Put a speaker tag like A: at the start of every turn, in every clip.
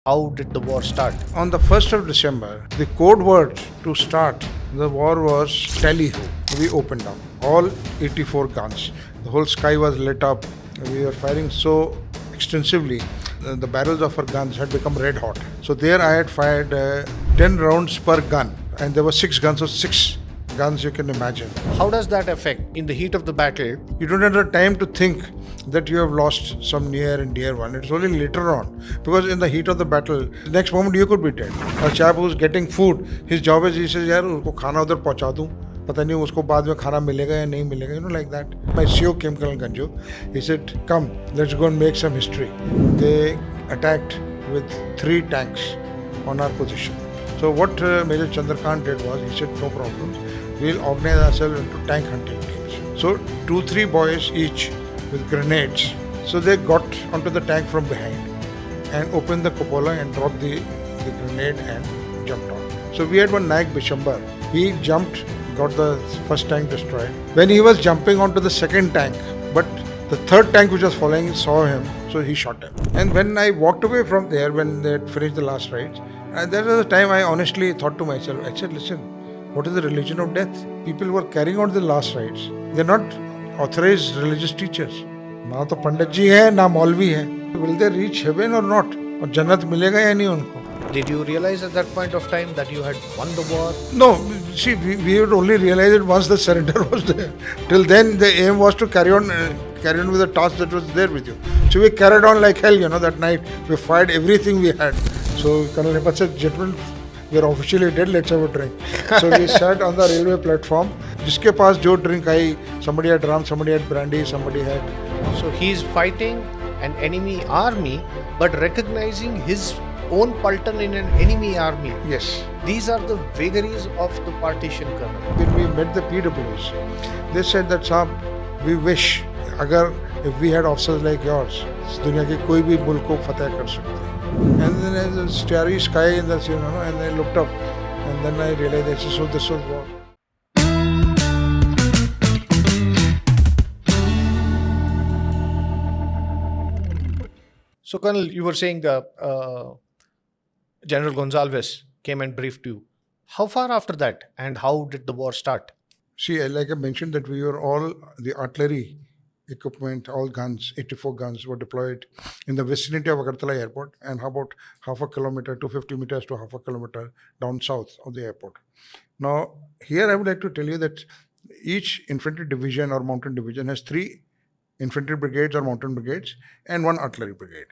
A: how did the war start?
B: On the 1st of December, the code word to start the war was Tally-ho. We opened up all 84 guns. The whole sky was lit up. We were firing so extensively. The barrels of our guns had become red hot. So there I had fired 10 rounds per gun. And there were 6 guns, so 6 guns you can imagine.
A: How does that affect in the heat of the battle?
B: You don't have the time to think that you have lost some near and dear one. It's only later on. Because in the heat of the battle, the next moment you could be dead. A chap who's getting food, his job is, he says, yaar, usko khana udhar pahuncha दूं. पता नहीं उसको बाद में खाना मिलेगा या नहीं मिलेगा, you know, like that. My CO came, Colonel Ganju. He said, come, let's go and make some history. They attacked with 3 tanks on our position. So what Major Chandrakant did was, he said, no problem. We'll organize ourselves into tank hunting teams. So 2-3 boys each with grenades. So they got onto the tank from behind and opened the cupola and dropped the grenade and jumped on. So we had one Naik Bishambar. He jumped, got the first tank destroyed. When he was jumping onto the second tank, but the third tank which was following saw him, so he shot him. And when I walked away from there, when they had finished the last rites, and that was the time I honestly thought to myself, I said, listen, what is the religion of death? People were carrying out the last rites. They're not authorized religious teachers. ना तो पंडित जी हैं, ना मौलवी हैं. Will they reach heaven or not? और जन्नत मिलेगा या नहीं उनको?
A: Did you realize at that point of time that you had won the war?
B: No, see, we would only realize it once the surrender was there. Till then, the aim was to carry on with the task that was there with you. So we carried on like hell, that night. We fired everything we had. So Colonel Pradeep said, gentlemen, we are officially dead, let's have a drink. So we sat on the railway platform. जिसके पास जो drink I, somebody had rum, somebody had brandy, somebody had...
A: So he's fighting an enemy army, but recognizing his own Paltan in an enemy army.
B: Yes.
A: These are the vagaries of the partition, Colonel.
B: When we met the PWs, they said that, Saab, we wish, if we had officers like yours, दुनिया के कोई भी मुल्क को फतेह कर सकते हैं. And then there's a starry sky in the, and I looked up, and then I realized so this was war.
A: So, Colonel, you were saying General Gonzalez came and briefed you. How far after that, and how did the war start?
B: See, like I mentioned, that we were all the artillery equipment, all guns, 84 guns were deployed in the vicinity of Agartala airport and about half a kilometer, 250 meters to half a kilometer down south of the airport. Now, here I would like to tell you that each infantry division or mountain division has 3 infantry brigades or mountain brigades and 1 artillery brigade.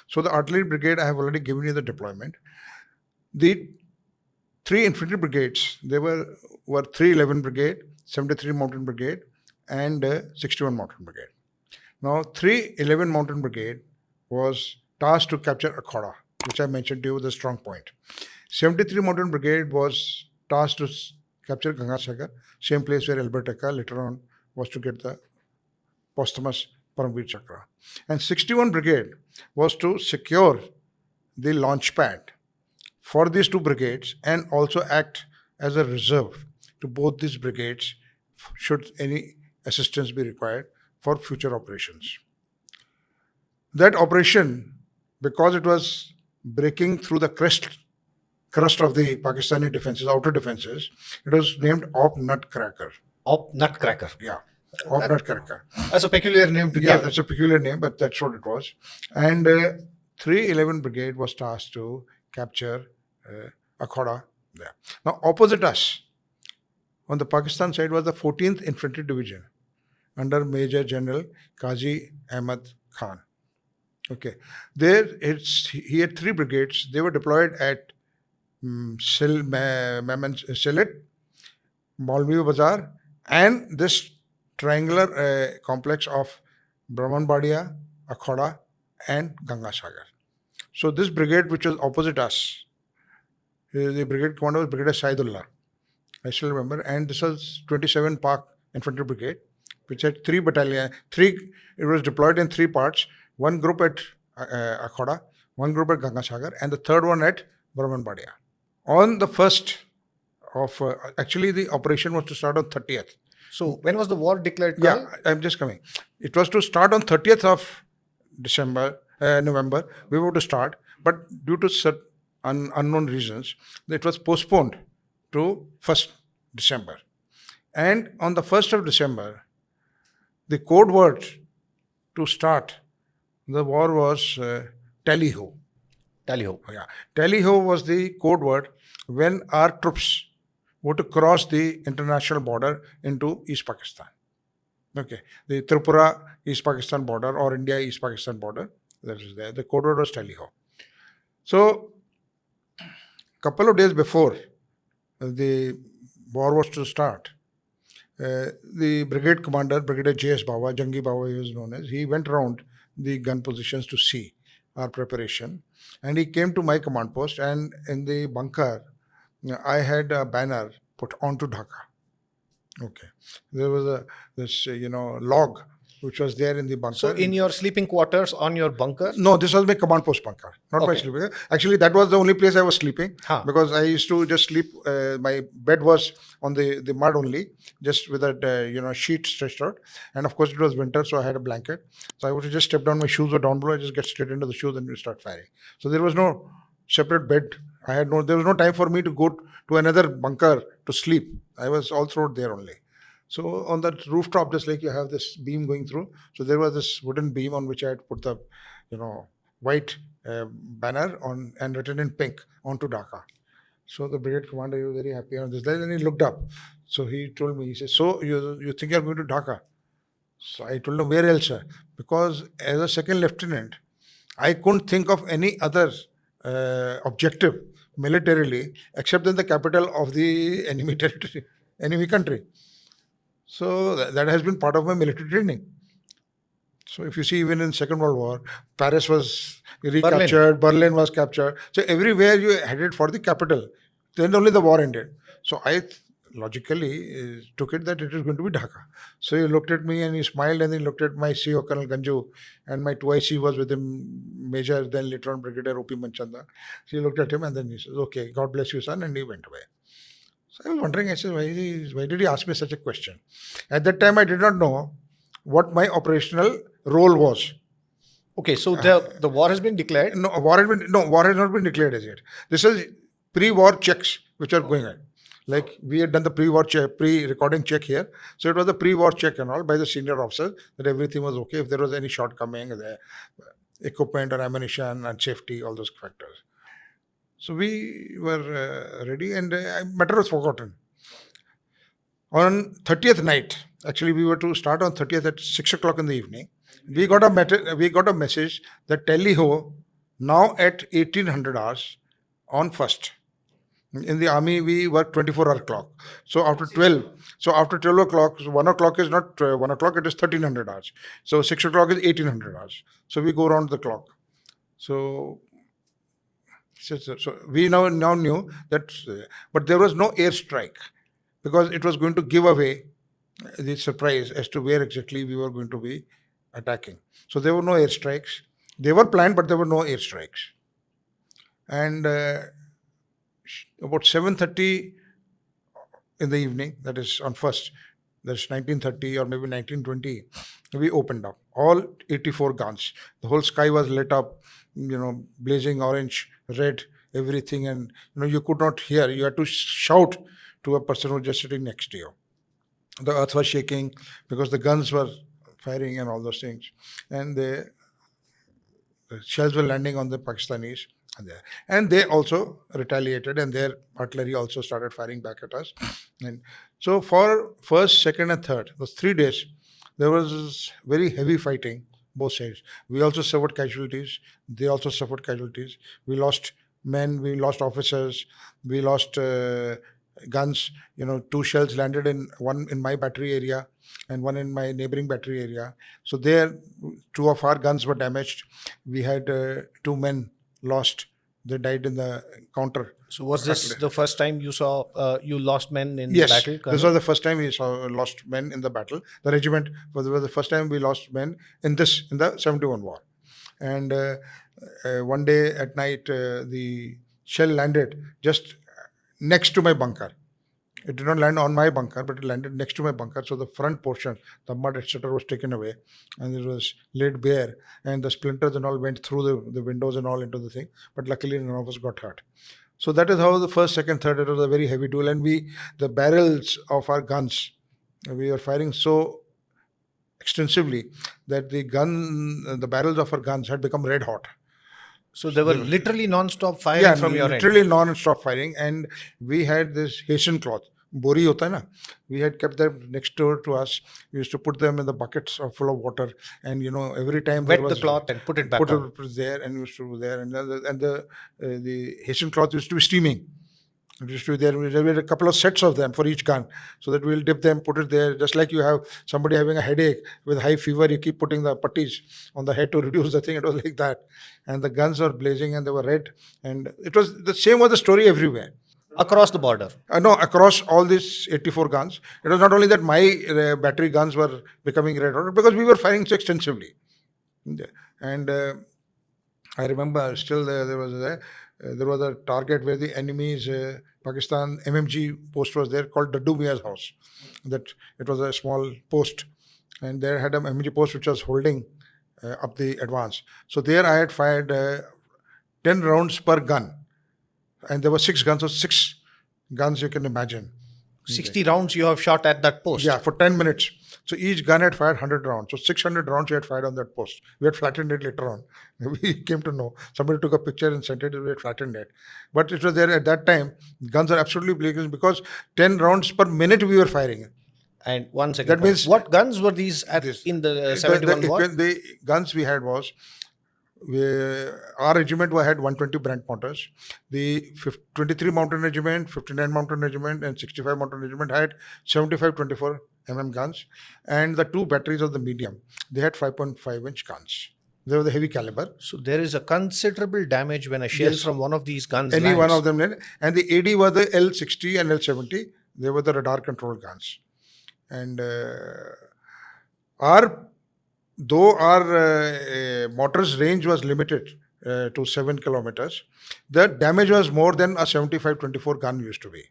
B: So the artillery brigade, I have already given you the deployment. The 3 infantry brigades, they were 311 Brigade, 73 Mountain Brigade, and 61 Mountain Brigade. Now, 311 Mountain Brigade was tasked to capture Akhoda, which I mentioned to you was a strong point. 73 Mountain Brigade was tasked to capture Gangasagar, same place where Albert Eka later on was to get the posthumous Paramveer Chakra. And 61 Brigade was to secure the launch pad for these 2 brigades and also act as a reserve to both these brigades should any assistance be required for future operations. That operation, because it was breaking through the crust of the Pakistani defenses, outer defenses, it was named Op Nutcracker.
A: Op Nutcracker.
B: Yeah, Op Nutcracker.
A: That's a peculiar name to give.
B: Yeah, that's a peculiar name, but that's what it was. And 311 Brigade was tasked to capture Akhoda there. Now, opposite us, on the Pakistan side, was the 14th Infantry Division under Major General Qazi Ahmad Khan. Okay. He had 3 brigades. They were deployed at Silit, Maulvi Bazar, and this triangular complex of Brahmanbadia, Akhoda, and Gangasagar. So this brigade, which was opposite us, the brigade commander was Brigadier Saidullah. I still remember. And this was 27 Pak Infantry Brigade, which had 3 battalions. It was deployed in 3 parts. 1 group at Akhoda, 1 group at Gangasagar, and the 3rd one at Brahmanbadia. On the 1st of, actually the operation was to start on 30th.
A: So when was the war declared?
B: Yeah, I'm just coming. It was to start on 30th of December November. We were to start, but due to unknown reasons, it was postponed to 1st December. And on the 1st of December, the code word to start the war was tally-ho.
A: Tally-ho.
B: Yeah, tally-ho was the code word when our troops were to cross the international border into East Pakistan. Okay, the Tripura East Pakistan border or India East Pakistan border, that is there. The code word was tally-ho. So, couple of days before the war was to start, the brigade commander, Brigadier J.S. Bawa, Jangi Bawa he was known as, he went around the gun positions to see our preparation. And he came to my command post, and in the bunker, I had a banner put onto Dhaka. Okay. There was this log which was there in the bunker.
A: So in your sleeping quarters on your bunker?
B: No, this was my command post bunker, not my
A: Okay.
B: sleeping. Actually, that was the only place I was sleeping
A: Huh.
B: because I used to just sleep. My bed was on the mud only, just with that sheet stretched out. And of course, it was winter, so I had a blanket. So I would just step down. My shoes were down below. I just get straight into the shoes and we start firing. So there was no separate bed. There was no time for me to go to another bunker to sleep. I was all throughout there only. So on that rooftop, just like you have this beam going through, so there was this wooden beam on which I had put the, white banner on and written in pink onto Dhaka. So the brigade commander, he was very happy on this. Then he looked up. So he told me, he said, "So you think you're going to Dhaka?" So I told him, "Where else, sir?" Because as a second lieutenant, I couldn't think of any other objective militarily except in the capital of the enemy territory, enemy country. So that has been part of my military training. So if you see, even in Second World War, Paris was recaptured, Berlin was captured. So everywhere you headed for the capital. Then only the war ended. So I logically took it that it is going to be Dhaka. So he looked at me and he smiled, and he looked at my CO, Colonel Ganju, and my 2IC was with him, Major, then later on Brigadier O.P. Manchanda. So he looked at him and then he says, "Okay, God bless you, son," and he went away. So I was wondering, I said, why did he ask me such a question? At that time, I did not know what my operational role was.
A: Okay, so the war has been declared.
B: No, war has not been declared as yet. This is pre-war checks which are going on. Like we had done the pre-war check, pre-recording check here. So it was the pre-war check and all by the senior officers that everything was okay. If there was any shortcoming, the equipment or ammunition and safety, all those factors. So we were ready, and matter was forgotten. On 30th night, actually we were to start on 30th at 6 o'clock in the evening. We got a message that tally-ho now at 1800 hours on 1st. In the army, we work 24-hour clock. So after 12 o'clock, so 1 o'clock is not 1 o'clock, it is 1300 hours. So 6 o'clock is 1800 hours. So we go around the clock. So we now knew that, but there was no airstrike because it was going to give away the surprise as to where exactly we were going to be attacking. So there were no airstrikes. They were planned, but there were no airstrikes. And about 7:30 in the evening, that is on 1st, that's 1930 or maybe 1920, we opened up all 84 guns. The whole sky was lit up, blazing orange, red, everything, and you could not hear. You had to shout to a person who was just sitting next to you. The earth was shaking because the guns were firing and all those things, and the shells were landing on the Pakistanis. And they also retaliated, and their artillery also started firing back at us. And so for 1st, 2nd, and 3rd, those 3 days, there was very heavy fighting, both sides. We also suffered casualties. They also suffered casualties. We lost men, we lost officers, we lost guns. 2 shells landed one in my battery area and one in my neighboring battery area. So there, 2 of our guns were damaged. We had 2 men lost. They died in the counter.
A: So was this the first time you saw you lost men in
B: Yes,
A: the battle?
B: Colonel? This was the first time we saw lost men in the battle. The regiment was the first time we lost men in the 71 war. And one day at night, the shell landed just next to my bunker. It did not land on my bunker, but it landed next to my bunker. So the front portion, the mud, etc., was taken away, and it was laid bare, and the splinters and all went through the windows and all into the thing. But luckily, none of us got hurt. So that is how the first, second, third. It was a very heavy duel, and the barrels of our guns, we were firing so extensively that the barrels of our guns had become red hot.
A: So they were literally non-stop firing
B: Yeah,
A: from your
B: literally
A: end.
B: non-stop firing, and we had this Haitian cloth, bori hota hai na. We had kept them next door to us. We used to put them in the buckets full of water, and every time there
A: Wet the
B: was
A: cloth and put it back on.
B: it there, and we used to there, and the Haitian cloth used to be steaming. It used to be there. There were a couple of sets of them for each gun, so that we'll dip them, put it there, just like you have somebody having a headache with high fever. You keep putting the putties on the head to reduce the thing. It was like that, and the guns were blazing and they were red, and it was the same was the story everywhere.
A: Across the border.
B: No, across all these 84 guns, it was not only that my battery guns were becoming red hot because we were firing so extensively, and I remember still there was a target where the enemy's Pakistan MMG post was there called Daddu Mia's house. That it was a small post, and there had an MMG post which was holding up the advance. So there I had fired 10 rounds per gun, and there were 6 guns. So 6 guns you can imagine.
A: 60 rounds you have shot at that post.
B: Yeah, for 10 minutes. So each gun had fired 100 rounds. So 600 rounds we had fired on that post. We had flattened it later on. We came to know. Somebody took a picture and sent it. We had flattened it. But it was there at that time. Guns are absolutely blazing because 10 rounds per minute we were firing.
A: And 1 second.
B: That means
A: what guns were these in the 71 war?
B: The guns we had was our regiment had 120 Brant mortars. The 23 Mountain Regiment, 59 Mountain Regiment, and 65 Mountain Regiment had 75 24 mm guns, and the 2 batteries of the medium, they had 5.5-inch guns. They were the heavy caliber.
A: So there is a considerable damage when a shell from one of these guns
B: Any
A: lands.
B: one of them, and the AD were the L60 and L70. They were the radar controlled guns, and though our mortar's range was limited to 7 kilometers, the damage was more than a 75-24 gun used to be,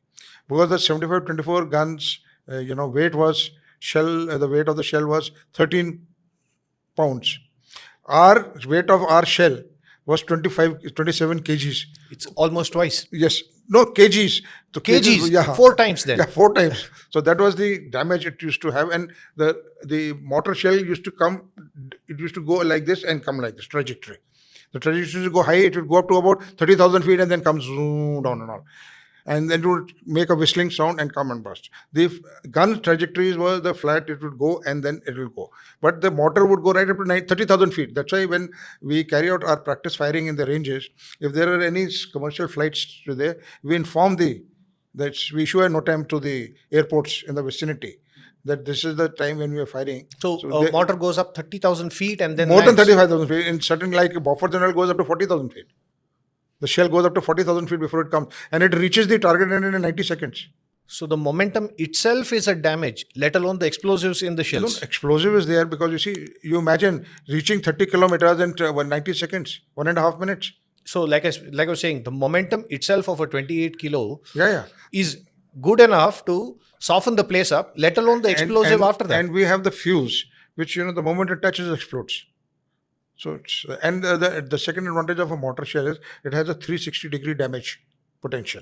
B: because the 75-24 guns, weight was the weight of the shell was 13 pounds. Our weight of our shell was 27 kgs.
A: It's almost twice.
B: Yes. No, kgs. So
A: Kgs,
B: yeah.
A: 4 times then.
B: Yeah, 4 times. So that was the damage it used to have. And the mortar shell used to come, it used to go like this and come like this, trajectory. The trajectory used to go high, it would go up to about 30,000 feet and then come zoom down and all. And then it would make a whistling sound and come and burst. The gun trajectories were the flat, it would go and then it will go. But the mortar would go right up to 30,000 feet. That's why when we carry out our practice firing in the ranges, if there are any commercial flights there, we inform that we issue a notam to the airports in the vicinity that this is the time when we are firing.
A: So mortar goes up 30,000 feet and then
B: more
A: lands.
B: than 35,000 feet. In certain, like Beaufort General, goes up to 40,000 feet. The shell goes up to 40,000 feet before it comes, and it reaches the target end in 90 seconds.
A: So the momentum itself is a damage, let alone the explosives in the shells.
B: Explosive is there because you imagine reaching 30 kilometers in 90 seconds, 1.5 minutes.
A: So like I was saying, the momentum itself of a 28 kilo is good enough to soften the place up, let alone the explosive after that.
B: And we have the fuse, which the moment it touches, it explodes. So the second advantage of a mortar shell is it has a 360-degree damage potential.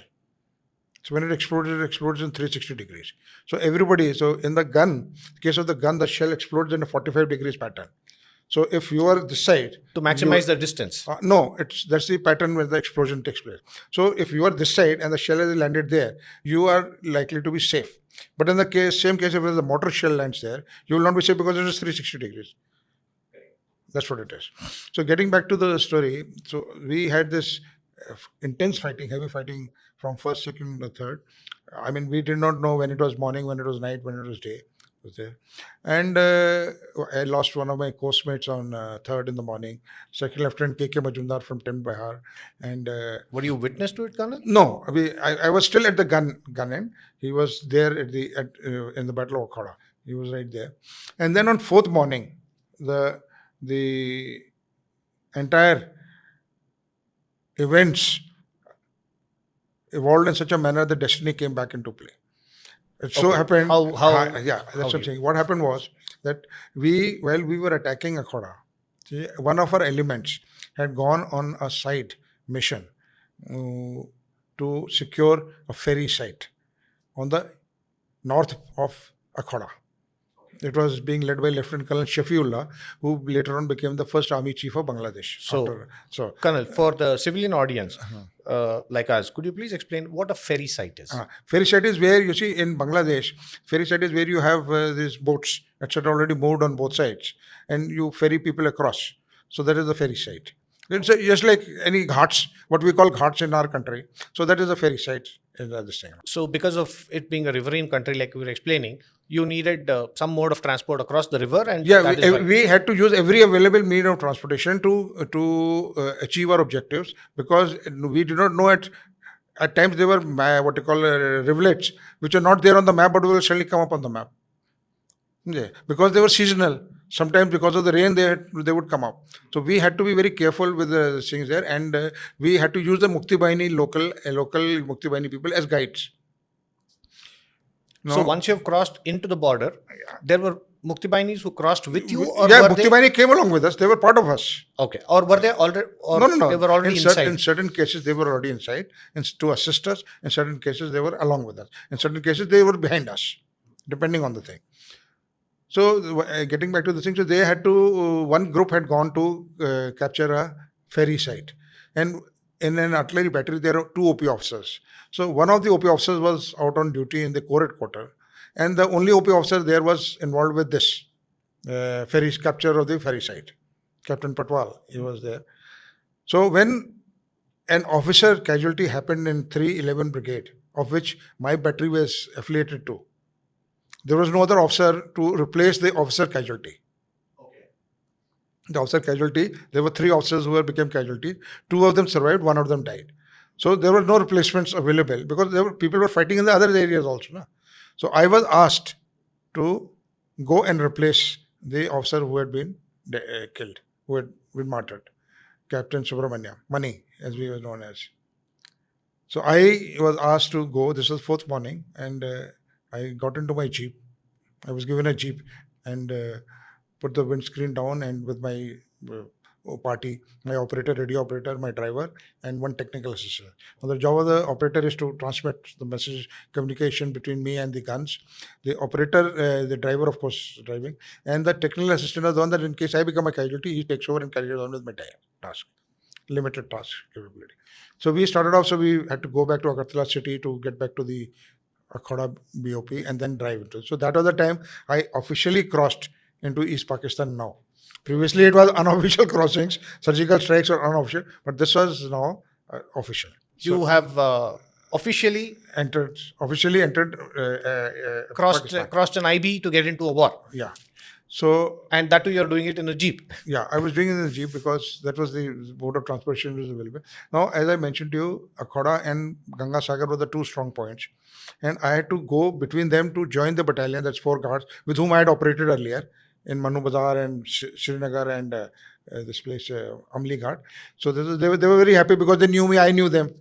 B: So when it explodes in 360 degrees. So in the case of the gun, the shell explodes in a 45 degrees pattern. So if you are this side,
A: to maximize the distance.
B: No, that's the pattern where the explosion takes place. So if you are this side and the shell is landed there, you are likely to be safe. But in the same case, if the mortar shell lands there, you will not be safe because it is 360 degrees. That's what it is. So getting back to the story, so we had this intense fighting, heavy fighting from first, second, and third. I mean, we did not know when it was morning, when it was night, when it was day. Was there. And I lost one of my coastmates on 3rd in the morning, Second Lieutenant K.K. Majumdar from 10 Bihar. And
A: were you witness to it, Colonel?
B: No, I was still at the gun end. He was there in the Battle of Akhada. He was right there. And then on 4th morning, the entire events evolved in such a manner that destiny came back into play. It so
A: Okay.
B: happened.
A: How
B: That's what I'm
A: did?
B: saying. What happened was that while we were attacking Akhoda, see, one of our elements had gone on a side mission uh, to secure a ferry site on the north of Akhoda. It was being led by Lieutenant Colonel Shafiullah, who later on became the first army chief of Bangladesh.
A: So, Colonel, for the civilian audience like us, could you please explain what a ferry site is?
B: Ferry site is where you see in Bangladesh. Ferry site is where you have these boats etc. already moored on both sides, and you ferry people across. So that is the ferry site. It's just like any ghats, what we call ghats in our country. So that is a ferry site in this thing.
A: So, because of it being a riverine country, like we were explaining, you needed some mode of transport across the river, and
B: Yeah,
A: that is why.
B: we had to use every available means of transportation to achieve our objectives, because we did not know at times they were what you call rivulets, which are not there on the map, but will suddenly come up on the map. Yeah, because they were seasonal. Sometimes because of the rain, they would come up. So we had to be very careful with the things there, and we had to use the local Mukti Bahini people as guides.
A: So, once you have crossed into the border, there were Mukti Bahinis who crossed with you, or
B: yeah,
A: were
B: Mukti
A: they?
B: Bahini came along with us. They were part of us.
A: Okay, or were they already? Or
B: No.
A: they were already inside.
B: In certain cases, they were already inside, and to assist us. In certain cases, they were along with us. In certain cases, they were behind us, depending on the thing. So, getting back to the thing, so they had to. One group had gone to capture a ferry site, and in an artillery battery, there are two OP officers. So, one of the OP officers was out on duty in the corps headquarters, and the only OP officer there was involved with this ferry capture of the ferry site. Captain Patwal, he was there. So when an officer casualty happened in 311 Brigade, of which my battery was affiliated to, there was no other officer to replace the officer casualty.
A: Okay.
B: The officer casualty, there were three officers who became casualty. Two of them survived, one of them died. So there were no replacements available, because people were fighting in the other areas also. Na? So I was asked to go and replace the officer who had been killed, who had been martyred, Captain Subramanya, Mani, as we were known as. So I was asked to go. This was fourth morning, and I got into my jeep. I was given a jeep and put the windscreen down, and with my party, my operator, radio operator, my driver, and one technical assistant. Now the job of the operator is to transmit the message, communication between me and the guns. The operator, the driver, of course, driving, and the technical assistant is the one that in case I become a casualty, he takes over and carries on with my task, limited task capability. So we started off, so we had to go back to Agartala city to get back to the Akhoda BOP and then drive into it. So that was the time I officially crossed into East Pakistan now. Previously, it was unofficial crossings, surgical strikes were unofficial, but this was now official.
A: You have officially
B: entered
A: crossed an IB to get into a war.
B: Yeah. So,
A: and that too, you're doing it in a jeep.
B: Yeah, I was doing it in a jeep because that was the mode of transportation was available. Now, as I mentioned to you, Akhoda and Ganga Sagar were the two strong points, and I had to go between them to join the battalion. That's 4 guards with whom I had operated earlier in Manu Bazar and Srinagar and this place, Amli Ghat. So they were very happy because they knew me, I knew them.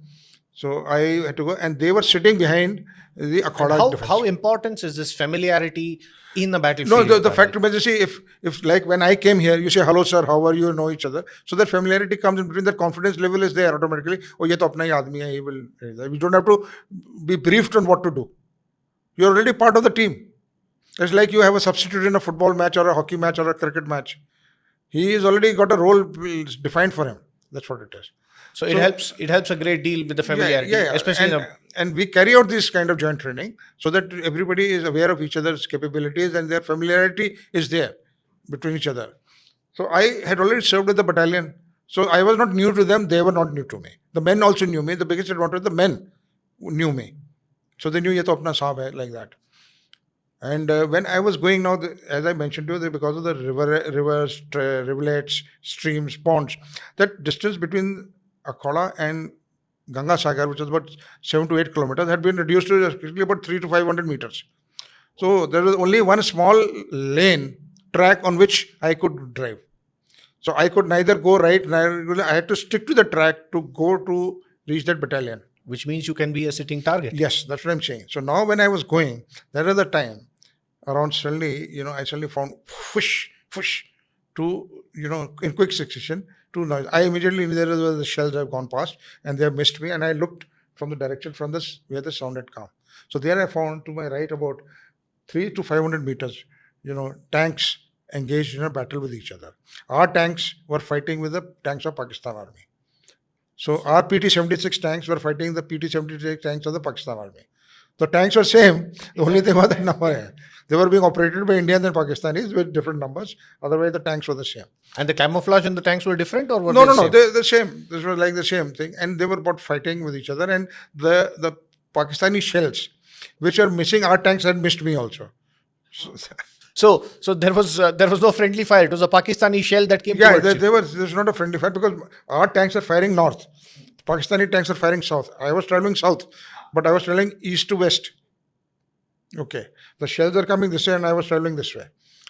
B: So I had to go, and they were sitting behind the Akhoda.
A: How important is this familiarity in the battlefield?
B: No, the fact remains, you see, if like when I came here, you say, hello sir, how are you, know each other. So that familiarity comes in between, that confidence level is there automatically. Oh, ye to apna hi aadmi hai, he will. We don't have to be briefed on what to do. You're already part of the team. It's like you have a substitute in a football match or a hockey match or a cricket match. He has already got a role defined for him. That's what it is.
A: So it helps a great deal with the familiarity, especially
B: and we carry out this kind of joint training so that everybody is aware of each other's capabilities and their familiarity is there between each other. So I had already served with the battalion. So I was not new to them, they were not new to me. The men also knew me. The biggest advantage, the men knew me. So they knew ye to apna saab hai, like that. And when I was going now, as I mentioned to you, because of the rivers, rivulets, streams, ponds, that distance between Akhoda and Ganga Sagar, which is about 7 to 8 kilometers, had been reduced to about 300 to 500 meters. So there was only one small lane track on which I could drive. So I could neither go right, I had to stick to the track to go to reach that battalion.
A: which means you can be a sitting target.
B: Yes, that's what I'm saying. So now when I was going, that was the time around suddenly, I suddenly found whoosh, whoosh, to, in quick succession, two noise. I immediately knew there were the shells have gone past and they have missed me, and I looked from the direction from this where the sound had come. So there I found to my right about 300 to 500 meters, tanks engaged in a battle with each other. Our tanks were fighting with the tanks of Pakistan Army. So our PT-76 tanks were fighting the PT-76 tanks of the Pakistan Army. The tanks were same. The only thing was the number. They were being operated by Indians and Pakistanis with different numbers. Otherwise, the tanks were the same.
A: And the camouflage in the tanks were different, or were
B: No,
A: they
B: no, no.
A: same?
B: They're the same. This was like the same thing, and they were about fighting with each other. And the Pakistani shells, which are missing our tanks, had missed me also.
A: So there was no friendly fire. It was a Pakistani shell that came
B: Yeah,
A: towards you.
B: there's not a friendly fight because our tanks are firing north. Pakistani tanks are firing south. I was traveling south, but I was traveling east to west. Okay. The shells are coming this way and I was traveling this way.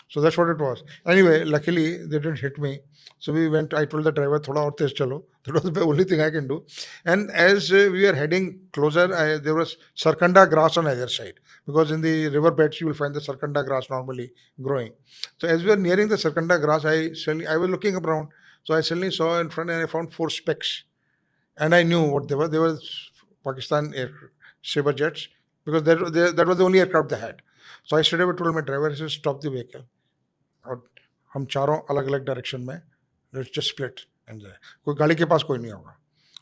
B: So that's what it was. Anyway, luckily they didn't hit me. So we went, I told the driver, thoda aur tez chalo. That was the only thing I can do. And as we were heading closer, there was sarkanda grass on either side. Because in the riverbeds, you will find the sarkanda grass normally growing. So as we were nearing the sarkanda grass, I was looking around. So I suddenly saw in front and I found 4 specks. And I knew what they were. They were Pakistan Sabre jets because that was the only aircraft they had. So I straight away told my driver, I said, stop the vehicle. और हम चारों अलग अलग direction में let's just split and कोई गाड़ी के पास कोई नहीं होगा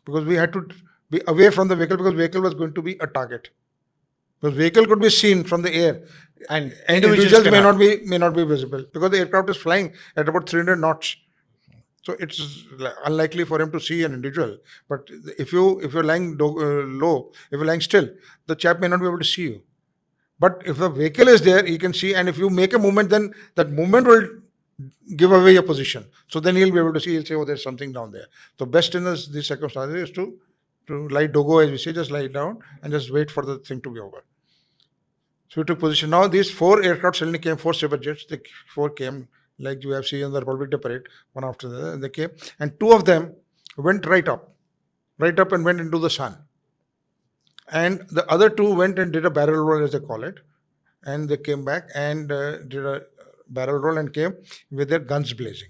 B: because we had to be away from the vehicle because vehicle was going to be a target because vehicle could be seen from the air
A: And
B: individuals may not be visible because the aircraft is flying at about 300 knots. So it's unlikely for him to see an individual. But if you're lying low, if you're lying still, the chap may not be able to see you. But if the vehicle is there, he can see, and if you make a movement, then that movement will give away your position. So then he'll be able to see, he'll say, oh, there's something down there. So best in these circumstances is to lie dogo, as we say, just lie down and just wait for the thing to be over. So we took position. Now these 4 aircraft suddenly came, 4 Sabre jets, the 4 came, like you have seen in the Republic Day parade, one after the other, and they came. And 2 of them went right up and went into the sun. And the other 2 went and did a barrel roll, as they call it. And they came back and did a barrel roll and came with their guns blazing.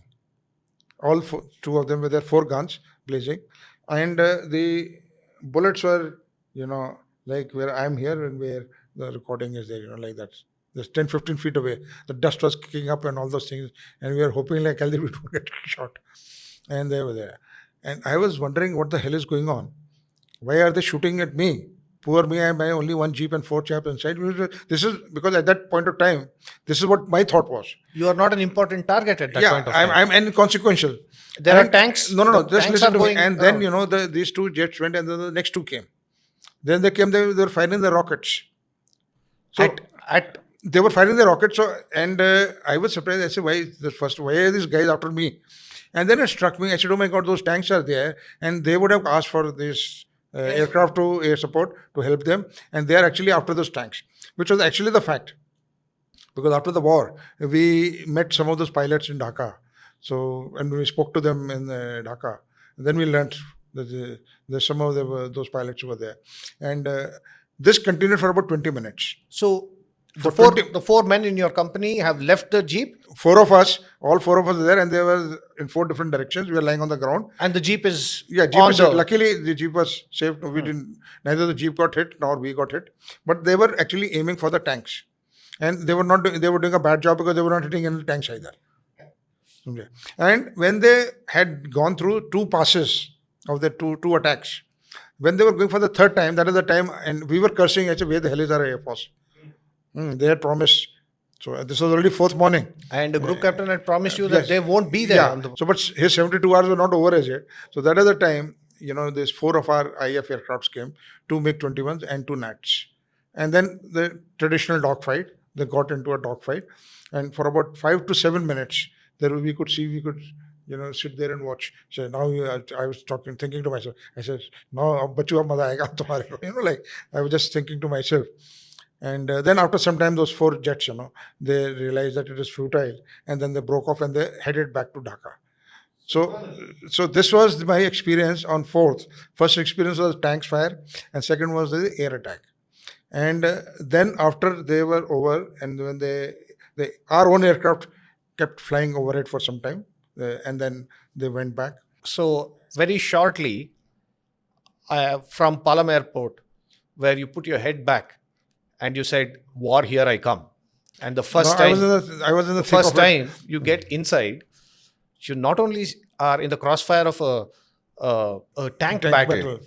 B: All 2 of them with their 4 guns blazing. And the bullets were, like where I'm here and where the recording is there, like that. Just 10, 15 feet away. The dust was kicking up and all those things. And we were hoping like hell we don't get shot. And they were there. And I was wondering what the hell is going on. Why are they shooting at me? Poor me, I have only 1 jeep and 4 chaps inside. This is because at that point of time, this is what my thought was.
A: You are not an important target at that point of time.
B: I'm inconsequential.
A: There are tanks.
B: No. Just listen to me. And then,
A: around.
B: These 2 jets went and then the next 2 came. Then they came, they were firing the rockets. So they were firing the rockets. So, and I was surprised. I said, why are these guys after me? And then it struck me. I said, oh my God, those tanks are there. And they would have asked for this aircraft to air support to help them, and they are actually after those tanks, which was actually the fact. Because after the war, we met some of those pilots in Dhaka. So, and we spoke to them in Dhaka. And then we learned that some of those pilots were there. And this continued for about 20 minutes.
A: So, the 4 men in your company have left the jeep?
B: 4 of us, all 4 of us were there, and they were in 4 different directions. We were lying on the ground.
A: And the jeep is
B: luckily the jeep was saved. We didn't, neither the jeep got hit nor we got hit. But they were actually aiming for the tanks. And they were doing a bad job because they were not hitting any tanks either. Okay. And when they had gone through 2 passes of the two attacks, when they were going for the 3rd time, that is the time, and we were cursing, I said, where the hell is our Air Force? They had promised. So this was already 4th morning.
A: And the group captain had promised you that they won't be there.
B: Yeah. So, but his 72 hours were not over as yet. So that is the time, these 4 of our IF aircrafts came, 2 MiG-21s and 2 NATs. And then the traditional dogfight, they got into a dogfight. And for about 5 to 7 minutes, we could sit there and watch. So now I was thinking to myself. I said, no, bachu ab maza aayega tumhare. Like I was just thinking to myself. And then after some time, those 4 jets, they realized that it is futile. And then they broke off and they headed back to Dhaka. So this was my experience on 4th. First experience was tanks fire, and second was the air attack. And then after they were over, and when our own aircraft kept flying over it for some time, and then they went back.
A: So very shortly, from Palam Airport, where you put your head back and you said, "War, here I come." And the first
B: No,
A: time,
B: I was in the thick
A: first
B: of it.
A: time you get inside, you not only are in the crossfire of a tank battle,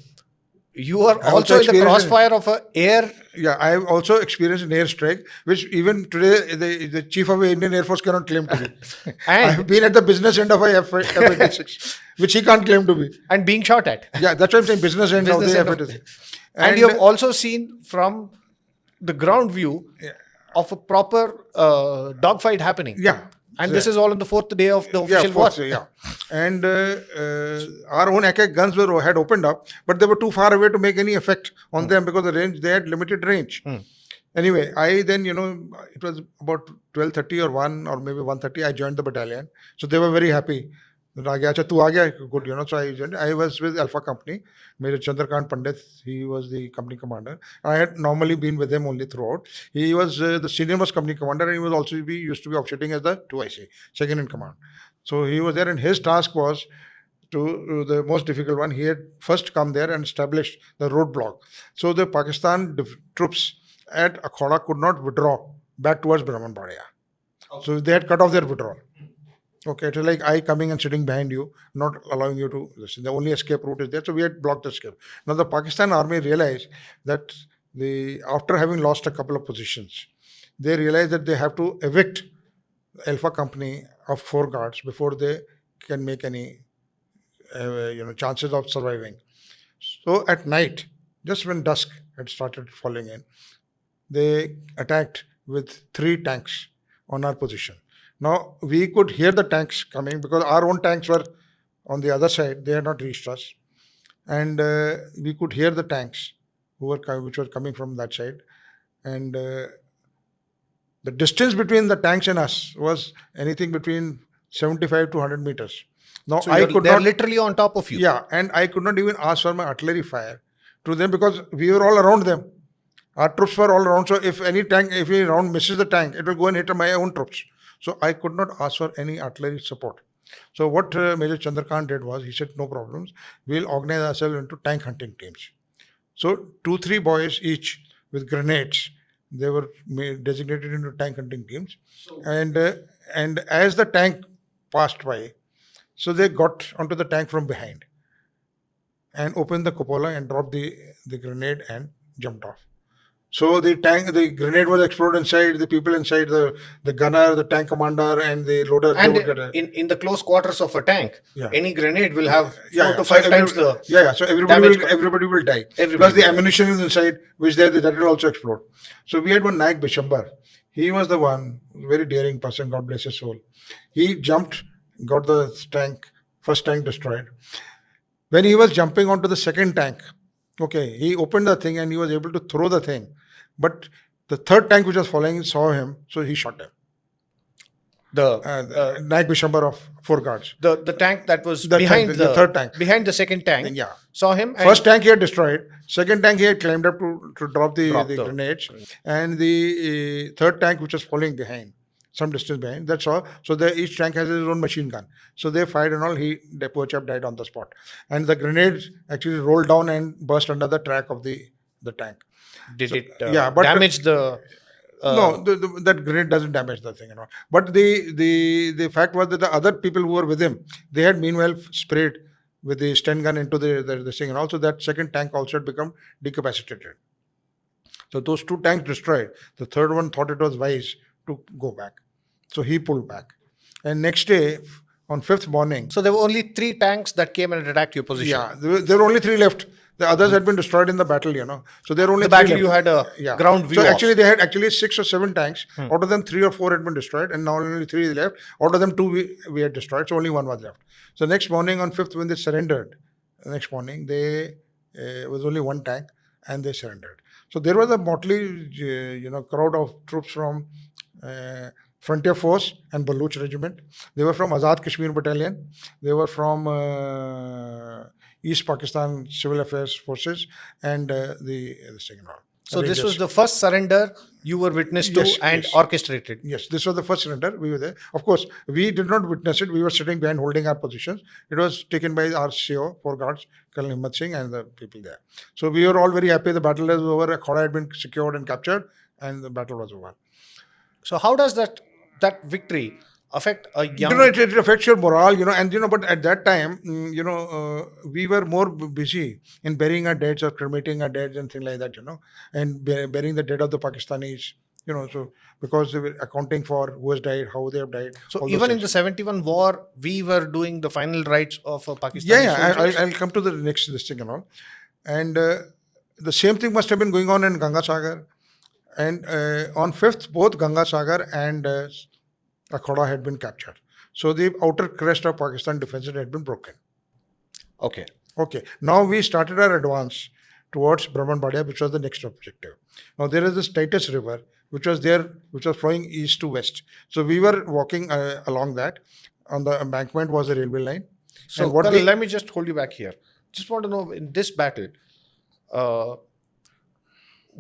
A: you are
B: I
A: also in the
B: experienced it.
A: crossfire of a air.
B: Yeah, I have also experienced an airstrike, which even today the chief of the Indian Air Force cannot claim to be. I
A: And
B: have been at the business end of a F-86, which he can't claim to be.
A: and being shot at.
B: Yeah, that's what I'm saying. Business end of
A: Business
B: the
A: end of-
B: F-86.
A: And you have also seen from the ground view of a proper dogfight happening.
B: yeah.
A: And this is all on the 4th day of the official war.
B: Yeah. And our own attack guns had opened up, but they were too far away to make any effect on them because they had limited range. Anyway, I then, it was about 12:30 or 1 or maybe 1:30, I joined the battalion. So they were very happy. That "Acha, tu aa gaya?" Good, So I joined. I was with Alpha Company. Major Chandrakant Pandit, he was the company commander. I had normally been with him only throughout. He was the senior most company commander, and he was also used to be officiating as the 2IC, second in command. So he was there, and his task was to the most difficult one. He had first come there and established the roadblock. So the Pakistan troops at Akhoda could not withdraw back towards Brahmanbadia. So they had cut off their withdrawal. Okay, it was like I coming and sitting behind you, not allowing you to listen. The only escape route is there, so we had blocked the escape. Now the Pakistan army realized that after having lost a couple of positions, they realized that they have to evict Alpha Company of 4 guards before they can make any chances of surviving. So at night, just when dusk had started falling in, they attacked with 3 tanks on our position. Now, we could hear the tanks coming because our own tanks were on the other side. They had not reached us. And we could hear the tanks which were coming from that side. And the distance between the tanks and us was anything between 75 to 100 meters. Now,
A: So they're literally on top of you.
B: Yeah, and I could not even ask for my artillery fire to them because we were all around them. Our troops were all around. So if any round misses the tank, it will go and hit my own troops. So I could not ask for any artillery support. So what Major Chandrakant did was, he said, no problems. We'll organize ourselves into tank hunting teams. So 2-3 boys each with grenades, they were designated into tank hunting teams. And as the tank passed by, so they got onto the tank from behind and opened the cupola and dropped the grenade and jumped off. So the grenade was exploded inside, the people inside, the gunner, the tank commander, and the loader.
A: And in the close quarters of a tank, any grenade will have 4 to 5
B: so
A: times the
B: So everybody will die. Plus the ammunition is inside, which that will also explode. So we had one Naik Bishambar. He was the one, very daring person, God bless his soul. He jumped, got the first tank destroyed. When he was jumping onto the second tank, okay, he opened the thing and he was able to throw the thing. But the third tank which was following saw him, so he shot him. The Naik Bishambar of 4 guards.
A: The tank that was behind the
B: third tank.
A: Behind the second tank.
B: Yeah.
A: Saw him.
B: First tank he had destroyed. Second tank he had climbed up to drop the grenades. And the third tank which was following behind, some distance behind, that's all. So each tank has his own machine gun. So they fired and all. The poor chap died on the spot. And the grenades actually rolled down and burst under the track of the tank.
A: Did it damage the...
B: no, that grenade doesn't damage the thing. But the fact was that the other people who were with him, they had meanwhile sprayed with the Sten gun into the thing. And also that second tank also had become decapacitated. So those 2 tanks destroyed. The third one thought it was wise to go back. So he pulled back. And next day, on 5th morning...
A: So there were only 3 tanks that came and attacked your position.
B: Yeah, there were only 3 left. The others had been destroyed in the battle, So there were only
A: the
B: 3
A: battle
B: left.
A: you had a ground view
B: So
A: of.
B: actually they had 6 or 7 tanks. Out of them 3 or 4 had been destroyed, and now only 3 left. Out of them 2 we had destroyed, so only 1 was left. So next morning on 5th, when they surrendered, next morning they was only 1 tank, and they surrendered. So there was a motley, crowd of troops from Frontier Force and Baluch Regiment. They were from Azad Kashmir Battalion. They were from East Pakistan Civil Affairs Forces and the thing and all.
A: So this was
B: Rangers.
A: the first surrender you were witness to
B: Yes,
A: and
B: yes.
A: orchestrated.
B: Yes, this was the first surrender. We were there. Of course, we did not witness it. We were sitting behind holding our positions. It was taken by our CO, 4 guards, Colonel Himmat Singh, and the people there. So we were all very happy. The battle was over. Khora had been secured and captured, and the battle was over.
A: So how does that victory affect a young?
B: It affects your morale, and but at that time, we were more busy in burying our deads or cremating our deads and things like that, and burying the dead of the Pakistanis, so because they were accounting for who has died, how they have died.
A: So
B: all those
A: even in
B: things.
A: the 71 war, we were doing the final rites of a Pakistani
B: Yeah,
A: soldiers.
B: I'll come to the next this thing and all. And the same thing must have been going on in Ganga Sagar. And on 5th, both Ganga Sagar and Akhada had been captured. So the outer crest of Pakistan defenses had been broken.
A: Okay.
B: Okay, now we started our advance towards Brahmanbadia, which was the next objective. Now there is this Titus River, which was there, which was flowing east to west. So we were walking along that. On the embankment was a railway line.
A: So
B: And what
A: Colonel,
B: we-
A: let me just hold you back here. Just want to know, in this battle,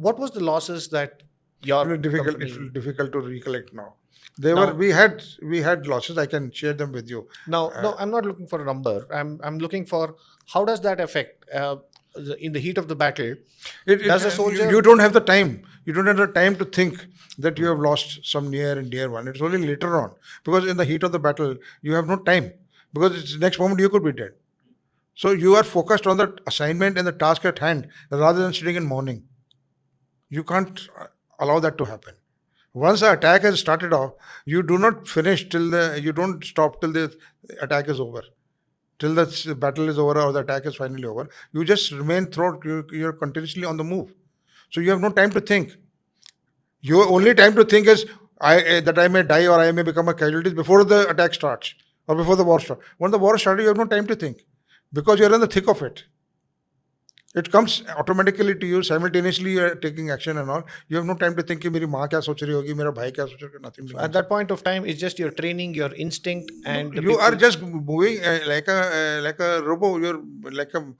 A: what was the losses that your
B: It's
A: company-
B: difficult to recollect now.
A: Now-
B: We had losses. I can share them with you.
A: Now, no, I'm not looking for a number. I'm looking for how does that affect in the heat of the battle? Does a soldier?
B: You don't have the time. You don't have the time to think that you have lost some near and dear one. It's only later on, because in the heat of the battle you have no time, because it's next moment you could be dead. So you are focused on the assignment and the task at hand rather than sitting in mourning. You can't allow that to happen. Once the attack has started off, you do not finish you don't stop till the attack is over. Till the battle is over or the attack is finally over. You just remain throughout, you're continuously on the move. So you have no time to think. Your only time to think is that I may die or I may become a casualty before the attack starts or before the war starts. When the war started, you have no time to think because you're in the thick of it. It comes automatically to you, simultaneously you are taking action and all. You have no time to think कि मेरी माँ क्या सोच रही होगी, मेरा भाई क्या सोच रहा होगा, nothing.
A: At that point of time, it's just your training, your instinct, and the
B: You are
A: people-
B: just moving like a robo. You're like a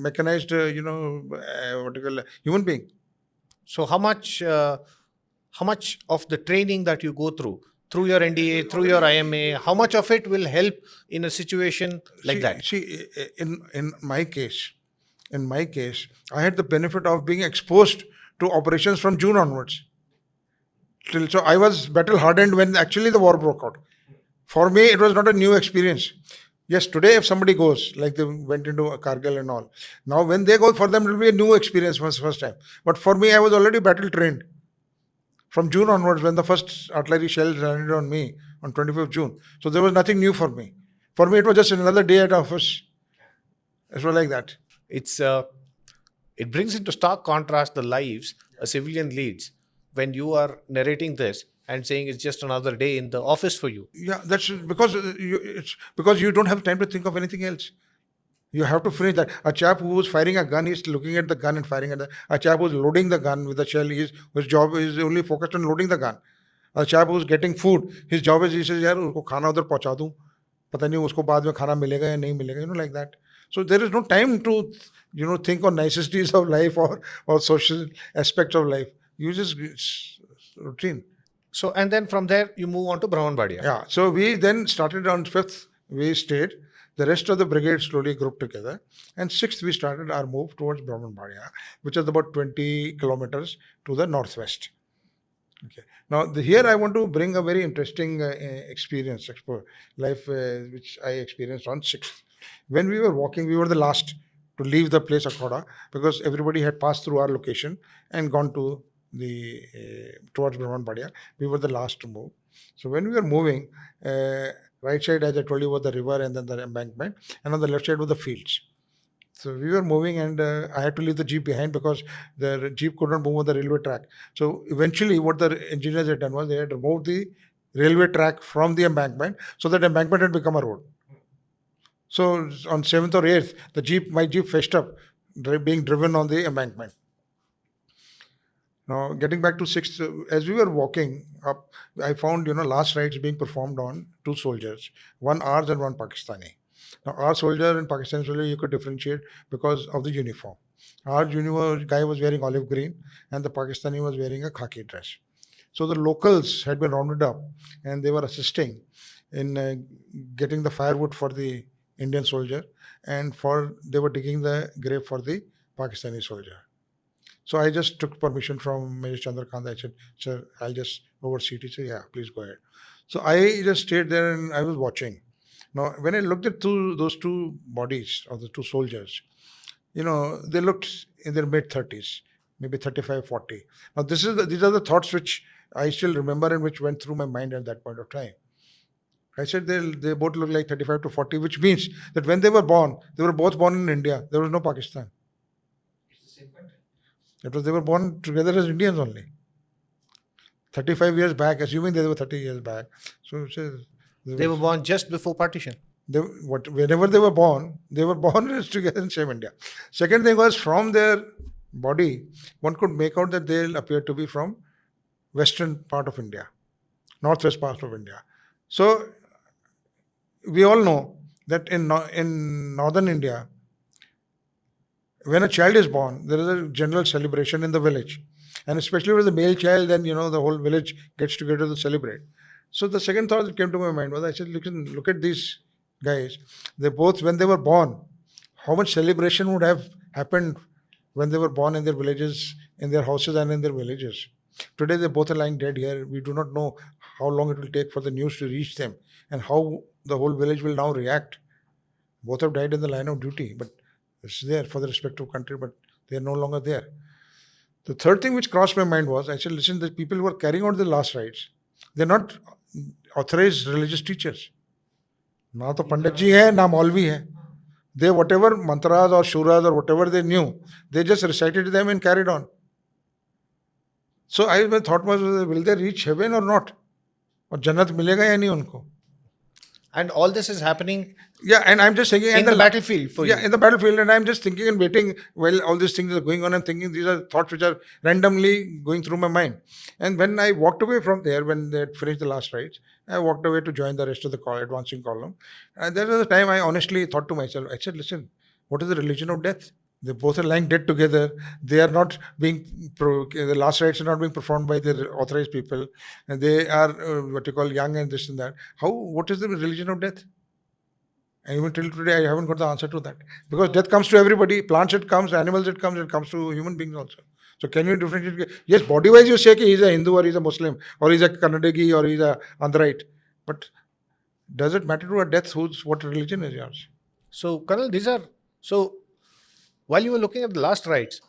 B: mechanized what do you call human being.
A: So how much of the training that you go through your NDA, through your IMA, how much of it will help in a situation like that?
B: See, in my case, I had the benefit of being exposed to operations from June onwards. So I was battle hardened when actually the war broke out. For me, it was not a new experience. Yes, today if somebody goes, like they went into a Kargil and all, now when they go, for them it will be a new experience for the first time. But for me, I was already battle trained. From June onwards, when the first artillery shells landed on me on 25th June. So there was nothing new for me. For me, it was just another day at office. It was like that.
A: It brings into stark contrast the lives a civilian leads when you are narrating this and saying it's just another day in the office for you.
B: Yeah, that's because it's because you don't have time to think of anything else. You have to finish that. A chap who was firing a gun, he's looking at the gun and firing at the. A chap who's loading the gun with the shell, his job is only focused on loading the gun. A chap who's getting food, his job is he says, यार उसको खाना उधर पहुंचा दूं, पता नहीं उसको बाद में खाना मिलेगा या नहीं मिलेगा, like that. So there is no time to think on niceties of life or social aspects of life. You just it's routine.
A: So, and then from there, you move on to Brahmanbadia.
B: Yeah. So we then started on 5th, we stayed. The rest of the brigade slowly grouped together. And 6th, we started our move towards Brahmanbadia, which is about 20 kilometers to the northwest. Okay. Now, here I want to bring a very interesting experience, which I experienced on 6th. When we were walking, we were the last to leave the place Akhada because everybody had passed through our location and gone to towards Brahmanbadia. We were the last to move. So when we were moving, right side, as I told you, was the river and then the embankment, and on the left side were the fields. So we were moving, and I had to leave the jeep behind because the jeep could not move on the railway track. So eventually, what the engineers had done was they had removed the railway track from the embankment, so that embankment had become a road. So on 7th or 8th, my jeep fetched up, being driven on the embankment. Now, getting back to sixth, as we were walking up, I found, last rites being performed on two soldiers, one ours and one Pakistani. Now, our soldier and Pakistani soldier, you could differentiate because of the uniform. Our uniform guy was wearing olive green, and the Pakistani was wearing a khaki dress. So the locals had been rounded up, and they were assisting in getting the firewood for the Indian soldier, and they were digging the grave for the Pakistani soldier. So I just took permission from Major Chandrakant. I said, "Sir, I'll just oversee it." He said, "Yeah, please go ahead." So I just stayed there and I was watching. Now, when I looked at those two bodies of the two soldiers, they looked in their mid-30s, maybe 35, 40. Now, these are the thoughts which I still remember and which went through my mind at that point of time. I said they both look like 35 to 40, which means that when they were both born in India. There was no Pakistan. They were born together as Indians only. 35 years back, assuming they were 30 years back. So
A: They were born just before partition.
B: Whenever they were born as together in same India. Second thing was, from their body, one could make out that they appear to be from western part of India, northwest part of India. So we all know that in northern India, when a child is born, there is a general celebration in the village. And especially with the male child, then, the whole village gets together to celebrate. So the second thought that came to my mind was, I said, look at these guys. They both, when they were born, how much celebration would have happened when they were born in their villages, in their houses and in their villages. Today, they both are lying dead here. We do not know how long it will take for the news to reach them and how the whole village will now react. Both have died in the line of duty, but it's there for the respective country, but they are no longer there. The third thing which crossed my mind was, I said, listen, the people who are carrying out the last rites, they're not authorized religious teachers. Na to Pandit ji hai, na Maulvi hai. They, whatever mantras or shuras or whatever they knew, they just recited them and carried on. So my thought was, will they reach heaven or not? Or Jannat milega ya nahi unko?
A: And all this is happening
B: and I'm just thinking
A: in the battlefield for you.
B: In the battlefield, and I'm just thinking and waiting while all these things are going on and thinking these are thoughts which are randomly going through my mind. And when I walked away from there, when they had finished the last rites, I walked away to join the rest of the advancing column. And there was a time I honestly thought to myself, I said, listen, what is the religion of death? They both are lying dead together. They are not being, the last rites are not being performed by the authorized people. And they are what you call young and this and that. What is the religion of death? And even till today, I haven't got the answer to that. Because death comes to everybody. Plants it comes, animals it comes to human beings also. So can you differentiate? Yes, body-wise you say he's a Hindu or he's a Muslim or he's a Kannadagi or he's a Andhraite. But does it matter to a death what religion is yours?
A: So, Colonel, while you were looking at the last rites,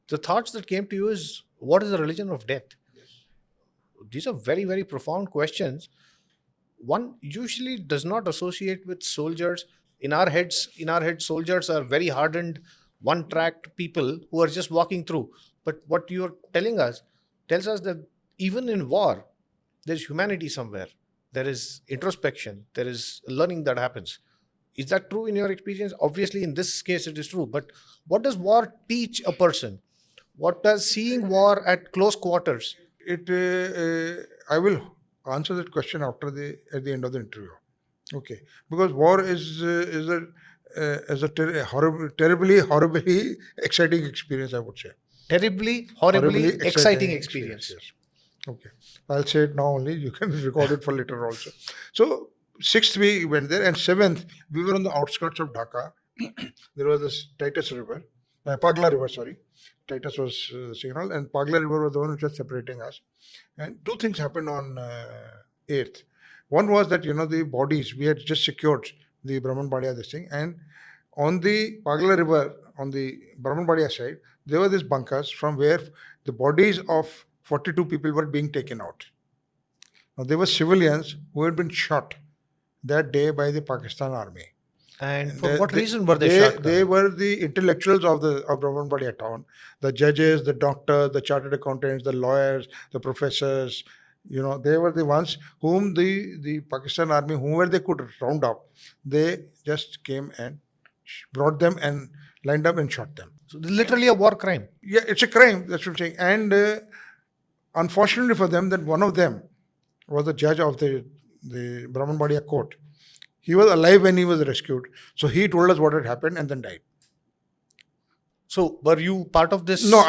A: the thoughts that came to you is, what is the religion of death? Yes. These are very, very profound questions. One usually does not associate with soldiers. In our heads, soldiers are very hardened, one-tracked people who are just walking through. But what you're tells us that even in war, there's humanity somewhere. There is introspection. There is learning that happens. Is that true in your experience? Obviously, in this case, it is true. But what does war teach a person? What does seeing war at close quarters?
B: I will answer that question at the end of the interview. Okay, because war is a horribly exciting experience, I would say.
A: Horribly exciting experience.
B: Yes. Okay, I'll say it now only. You can record it for later also. So 6th we went there, and 7th we were on the outskirts of Dhaka. There was this Pagla River, sorry. Titus was the signal, and Pagla River was the one which was separating us. And two things happened on 8th. One was that, the bodies, we had just secured the Brahmanbadia this thing, and on the Pagla River, on the Brahmanbadia side, there were these bunkers from where the bodies of 42 people were being taken out. Now, they were civilians who had been shot that day by the Pakistan army.
A: And for what reason were they shot?
B: They were the intellectuals of Brahmanbadia town. The judges, the doctors, the chartered accountants, the lawyers, the professors. They were the ones whom the Pakistan army, whoever they could round up, they just came and brought them and lined up and shot them.
A: So this is literally a war crime.
B: Yeah, it's a crime. That's what I'm saying. And unfortunately for them, that one of them was the judge of the Brahmanbadia court. He was alive when he was rescued. So he told us what had happened and then died.
A: So were you part of this?
B: No,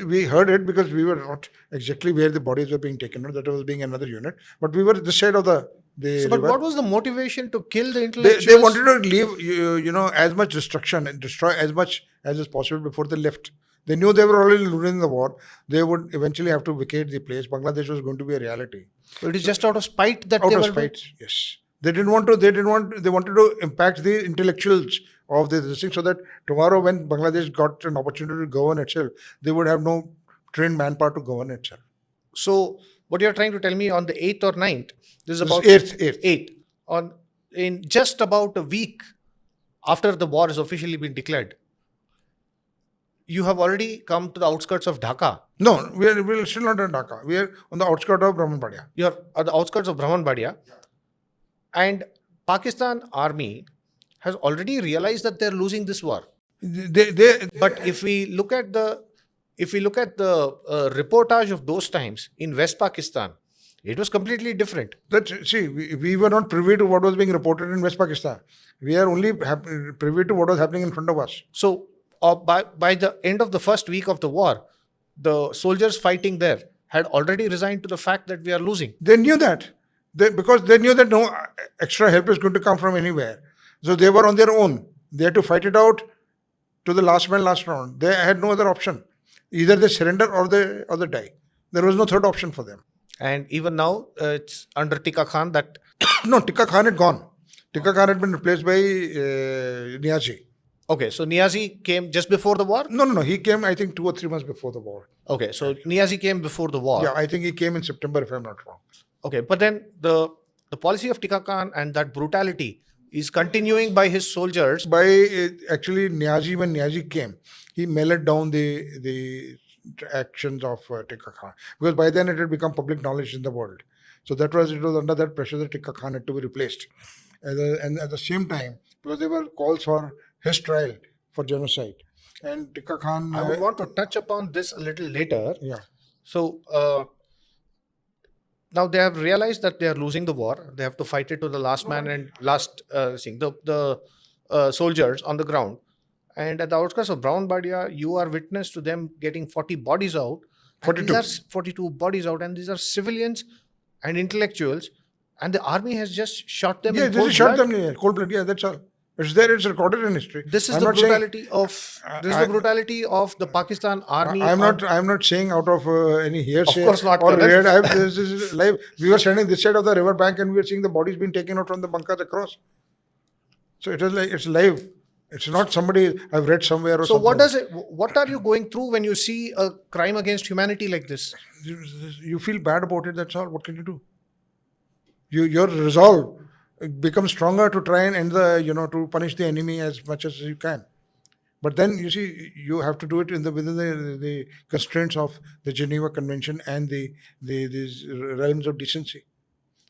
B: we heard it because we were not exactly where the bodies were being taken out. That was being another unit. But we were this side of the
A: So, but
B: river.
A: what was the motivation to kill the
B: They
A: intellectuals?
B: wanted to leave, as much destruction and destroy as much as is possible before they left. They knew they were already losing the war. They would eventually have to vacate the place. Bangladesh was going to be a reality.
A: So it is just out of spite that
B: Out
A: they
B: of
A: were
B: spite, yes. They didn't want to. They wanted to impact the intellectuals of this thing, so that tomorrow, when Bangladesh got an opportunity to govern itself, they would have no trained manpower to govern itself.
A: So what you're trying to tell me on the 8th or 9th, this is about
B: Eighth.
A: 8th, on in just about a week after the war has officially been declared, you have already come to the outskirts of Dhaka.
B: No, we're still not in Dhaka. We are on the outskirts of Brahmanbadia.
A: You're at the outskirts of Brahmanbadia, and Pakistan army has already realized that they're losing this war. But if we look at the reportage of those times in West Pakistan, it was completely different.
B: We were not privy to what was being reported in West Pakistan. We are only privy to what was happening in front of us.
A: So by the end of the first week of the war, the soldiers fighting there had already resigned to the fact that we are losing.
B: They knew that. Because they knew that no extra help is going to come from anywhere. So they were on their own. They had to fight it out to the last man, last round. They had no other option. Either they surrender or they die. There was no third option for them.
A: And even now, it's under Tika Khan that...
B: No, Tika Khan had gone. Tika Khan had been replaced by Niazi.
A: Okay, so Niazi came just before the war?
B: No. He came, I think, 2 or 3 months before the war.
A: Okay, so Niazi came before the war.
B: Yeah, I think he came in September, if I'm not wrong.
A: Okay, but then the policy of Tika Khan and that brutality is continuing by his soldiers.
B: Actually, Niazi, when Niazi came, he mellowed down the actions of Tika Khan, because by then it had become public knowledge in the world. So it was under that pressure that Tika Khan had to be replaced. And at the same time, because there were calls for his trial for genocide. And Tika Khan...
A: I would want to touch upon this a little later.
B: Yeah.
A: So, now they have realized that they are losing the war. They have to fight it to the last man and last thing. The soldiers on the ground. And at the outskirts of Brahmanbadia, you are witness to them getting 40 bodies out.
B: 42.
A: And these are 42 bodies out. And these are civilians and intellectuals. And the army has just shot them in cold
B: shot
A: blood.
B: them in cold blood. Yeah, that's all. It's there. It's recorded in history.
A: This is
B: I'm
A: the
B: not saying-
A: brutality of the Pakistan army.
B: I'm not saying out of any hearsay.
A: Of course not,
B: Or
A: Colonel.
B: weird. This is live. We were standing this side of the river bank and we were seeing the bodies being taken out from the bunkers across. So it is like it's live. It's not somebody I've read somewhere or
A: So
B: something.
A: what are you going through when you see a crime against humanity like this?
B: You feel bad about it. That's all. What can you do? Your resolve becomes stronger to try and end to punish the enemy as much as you can. But then you see, you have to do it within the constraints of the Geneva Convention and these realms of decency.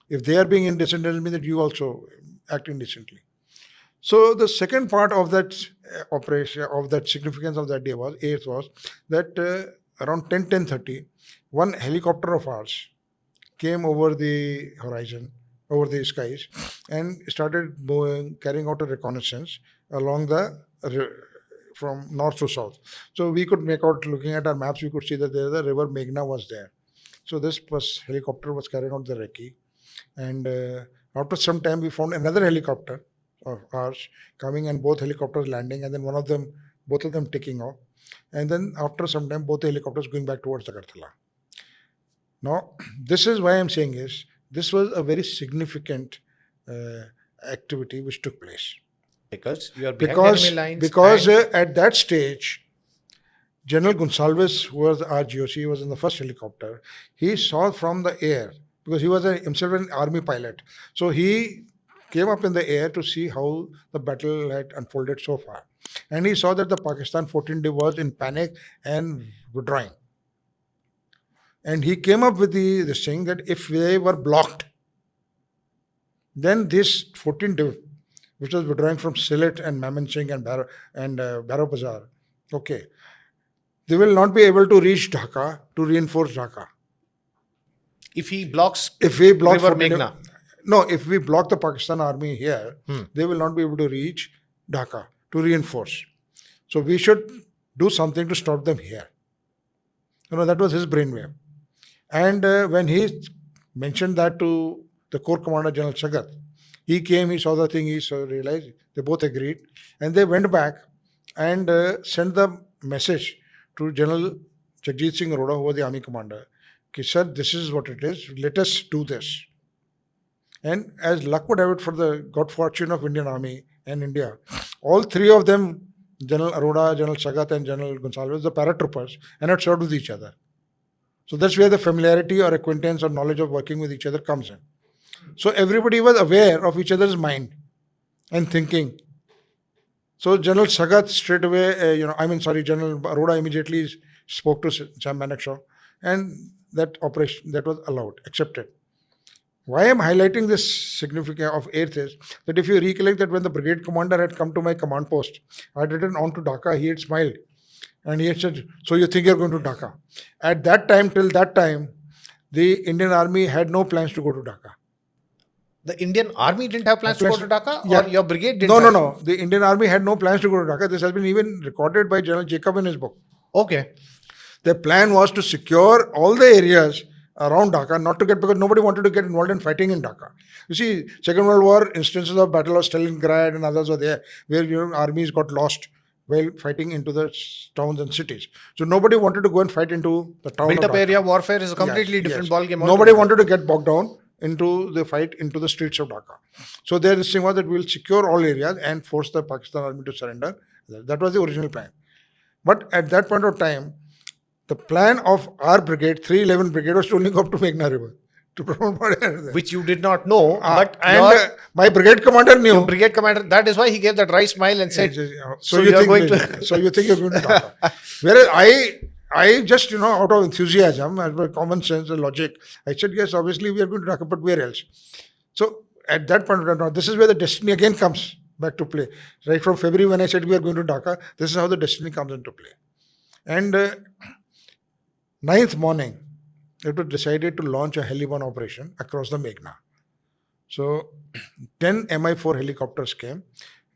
B: If they are being indecent, it doesn't mean that you also act indecently. So the second part of that operation, of that significance of that day was that around 10:30, one helicopter of ours came over the horizon, over the skies, and started carrying out a reconnaissance along from north to south. So we could make out, looking at our maps, we could see that the river Meghna was there. So this helicopter was carrying out the recce. And after some time, we found another helicopter of ours coming, and both helicopters landing, and then both of them taking off. And then after some time, both the helicopters going back towards Agartala. Now, this is why I'm saying is, this was a very significant activity which took place.
A: Because you are behind enemy lines.
B: Because at that stage, General Gonsalves, who was our GOC, was in the first helicopter. He saw from the air, because he was himself an army pilot. So he came up in the air to see how the battle had unfolded so far. And he saw that the Pakistan 14th was in panic and withdrawing. And he came up with this thing that if they were blocked, then this 14th, which was withdrawing from Sylhet and Mymensingh and Baro Bazar, Okay. They will not be able to reach Dhaka to reinforce Dhaka.
A: If he blocks
B: If we block
A: River
B: 14
A: Meghna.
B: no, if we block the Pakistan army here, they will not be able to reach Dhaka to reinforce. So we should do something to stop them here. That was his brainwave. And when he mentioned that to the Corps Commander General Sagat, he came, he saw the thing, realized, they both agreed, and they went back and sent the message to General Jagjit Singh Arora, who was the army commander, कि sir, this is what it is, let us do this. And as luck would have it for the good fortune of Indian Army and India, all three of them, General Arora, General Sagat and General Gonsalves, the paratroopers, and had served with each other. So that's where the familiarity or acquaintance or knowledge of working with each other comes in. So everybody was aware of each other's mind and thinking. So General Sagat straight away, General Arora immediately spoke to Sam Manekshaw, and that operation, that was allowed, accepted. Why I'm highlighting this significance of 8th is that if you recollect that when the brigade commander had come to my command post, I had written on to Dhaka, he had smiled and he had said, so you think you're going to Dhaka? At that time, till that time, the Indian Army had no plans to go to Dhaka.
A: The Indian Army didn't have plans to go to Dhaka,
B: Yeah.
A: or your brigade didn't?
B: No. The Indian Army had no plans to go to Dhaka. This has been even recorded by General Jacob in his book.
A: Okay.
B: The plan was to secure all the areas around Dhaka, not to get, because nobody wanted to get involved in fighting in Dhaka. You see, Second World War, instances of Battle of Stalingrad and others were there, where armies got lost while fighting into the towns and cities. So nobody wanted to go and fight into the town.
A: Built-up area warfare is a completely different ballgame.
B: Nobody wanted to get bogged down into the fight into the streets of Dhaka. So their thing was that we will secure all areas and force the Pakistan army to surrender. That was the original plan. But at that point of time, the plan of our brigade, 311 Brigade, was to only go up to Meghna River.
A: Which you did not know, but
B: my brigade commander knew.
A: Your brigade commander, that is why he gave that dry smile and said,
B: so you think you're going to Dhaka. Whereas I just, out of enthusiasm, as by common sense and logic, I said, yes, obviously we are going to Dhaka, but where else? So at that point of time, this is where the destiny again comes back to play. Right from February when I said we are going to Dhaka, this is how the destiny comes into play. And 9th morning, it was decided to launch a heli-borne operation across the Meghna. So 10 Mi-4 helicopters came,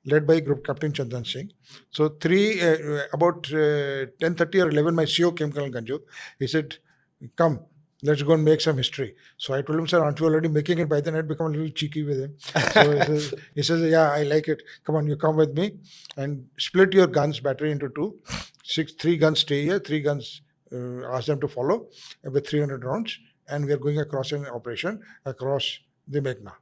B: led by Group Captain Chandan Singh. So about 10:30 or 11, my CO came, Colonel Ganju. He said, come, let's go and make some history. So I told him, sir, aren't you already making it? By then I'd become a little cheeky with him. So he says, yeah, I like it. Come on, you come with me and split your guns battery into two. 3 guns stay here, 3 guns ask them to follow with 300 rounds, and we are going across an operation across the Meghna.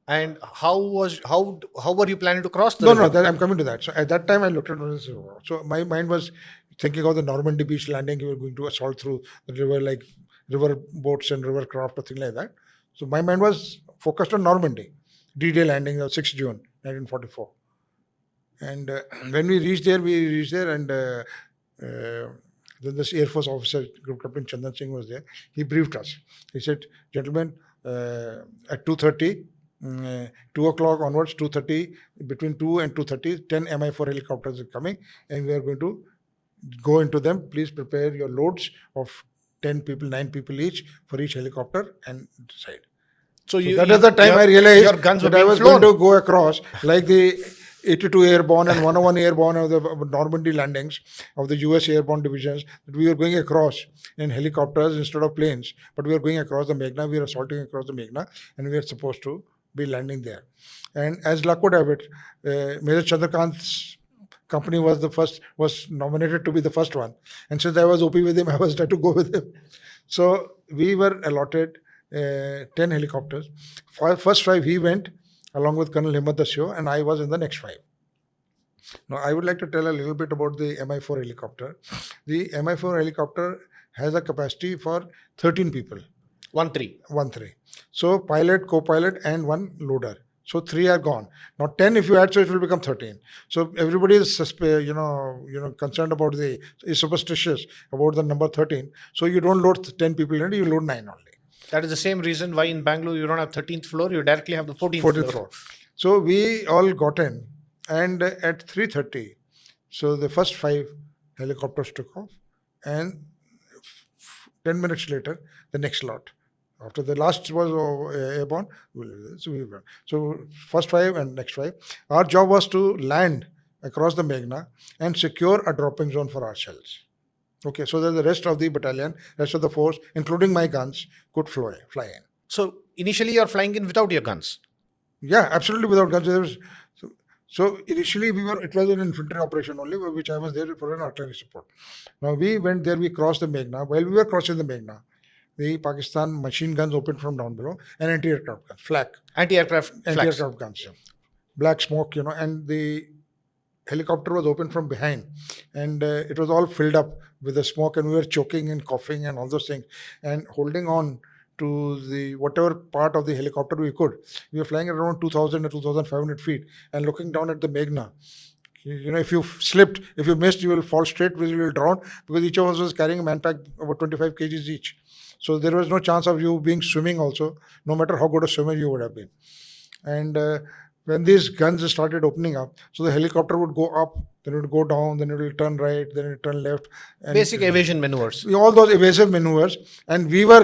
A: And how were you planning to cross the river?
B: No, I'm coming to that. So at that time, I looked at this. So my mind was thinking of the Normandy beach landing. We were going to assault through the river, like river boats and river craft or thing like that. So my mind was focused on Normandy, D-Day landing on 6 June 1944. And when we reached there, and then this Air Force officer, Group Captain Chandan Singh, was there. He briefed us. He said, gentlemen, at 2:30, 2 o'clock onwards, 2:30, between 2 and 2:30, 10 Mi-4 helicopters are coming, and we are going to go into them. Please prepare your loads of 10 people, 9 people each for each helicopter and decide. So that is the time I realized that I was going to go across like the 82 airborne and 101 airborne of the Normandy landings of the US airborne divisions, that we were going across in helicopters instead of planes, but we were going across the Meghna, we were assaulting across the Meghna, and we were supposed to be landing there. And as luck would have it, Major Chandrakant's company was nominated to be the first one. And since I was OP with him, I was trying to go with him. So we were allotted 10 helicopters. First 5 he went, along with Colonel Himmat Dasio, and I was in the next 5. Now, I would like to tell a little bit about the Mi-4 helicopter. The Mi-4 helicopter has a capacity for 13 people.
A: 1-3.
B: So, pilot, co-pilot, and 1 loader. So, 3 are gone. Now, 10 if you add, so it will become 13. So, everybody is concerned about is superstitious about the number 13. So, you don't load 10 people in it, you load 9 only.
A: That is the same reason why in Bangalore you don't have 13th floor, you directly have the 14th floor.
B: So we all got in, and at 3:30, So the first 5 helicopters took off, and 10 minutes later, the next lot. After the last was airborne, so we went. So first 5 and next 5. Our job was to land across the Meghna and secure a dropping zone for ourselves. Okay, so that the rest of the battalion, rest of the force, including my guns, could fly in.
A: So initially you're flying in without your guns.
B: Yeah, absolutely without guns. So initially it was an infantry operation only, which I was there for an artillery support. Now we went there, we crossed the Meghna. While we were crossing the Meghna, the Pakistan machine guns opened from down below and anti-aircraft guns, flak,
A: Anti-aircraft flags.
B: anti-aircraft guns, black smoke, and the helicopter was open from behind, and it was all filled up with the smoke, and we were choking and coughing and all those things, and holding on to the whatever part of the helicopter we could. We were flying around 2,000 or 2,500 feet and looking down at the Meghna. If you slipped, if you missed, you will fall straight, you will drown, because each of us was carrying a man pack about 25 kgs each. So there was no chance of you being swimming also, no matter how good a swimmer you would have been. And when these guns started opening up, so the helicopter would go up, then it would go down, then it will turn right, then it will turn left. And
A: Basic evasion maneuvers.
B: all those evasive maneuvers. And we were,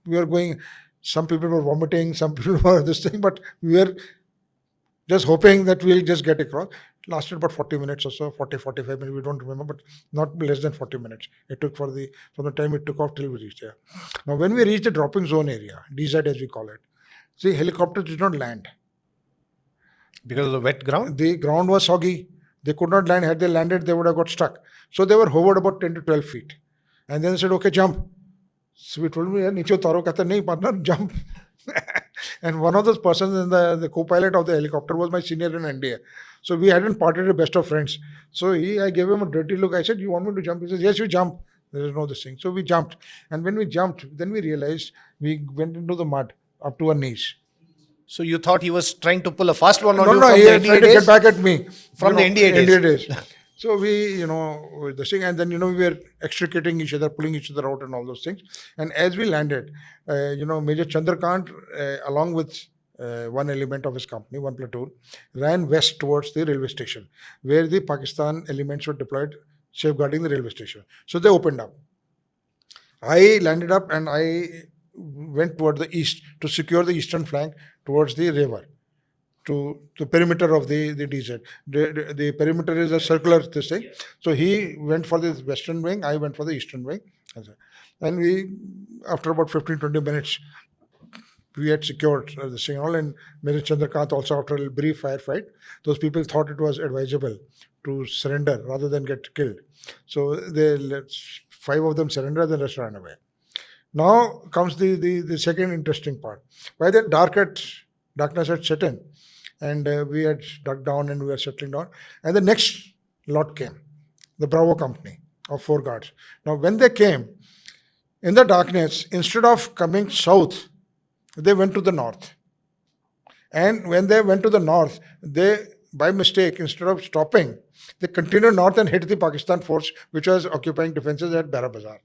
B: we were going, some people were vomiting, some people were this thing, but we were just hoping that we'll just get across. It lasted about 40 minutes or so, 45 minutes, we don't remember, but not less than 40 minutes. It took from the time it took off till we reached there. Now, when we reached the dropping zone area, DZ as we call it, the helicopters did not land.
A: Because of the wet ground?
B: The ground was soggy. They could not land. Had they landed, they would have got stuck. So they were hovered about 10 to 12 feet. And then they said, okay, jump. So we told me, niche utaro, kehta nahi, partner, jump. And one of those persons in the co-pilot of the helicopter was my senior in NDA. So we hadn't parted the best of friends. So I gave him a dirty look. I said, you want me to jump? He says, yes, you jump. There is no this thing. So we jumped. And when we jumped, then we realized we went into the mud up to our knees.
A: So you thought he was trying to pull a fast one on you
B: No,
A: from
B: he
A: the
B: had tried
A: NDA
B: to
A: days?
B: get back at me.
A: From the NDA days.
B: So we, the thing, and then, we were extricating each other, pulling each other out and all those things. And as we landed, Major Chandrakant, along with one element of his company, one platoon, ran west towards the railway station, where the Pakistan elements were deployed, safeguarding the railway station. So they opened up. I landed up and I went toward the east to secure the eastern flank towards the river, to the perimeter of the DZ. The perimeter is a circular thing. So he went for the western wing, I went for the eastern wing. And we, after about 15-20 minutes, we had secured the signal, and Major Chandrakant also, after a brief firefight, those people thought it was advisable to surrender rather than get killed. So 5 of them surrendered, the rest ran away. Now comes the second interesting part. By then darkness had set in, and we had dug down and we were settling down. And the next lot came, the Bravo company of 4 guards. Now when they came, in the darkness, instead of coming south, they went to the north. And when they went to the north, they, by mistake, instead of stopping, they continued north and hit the Pakistan force, which was occupying defenses at Bara Bazar.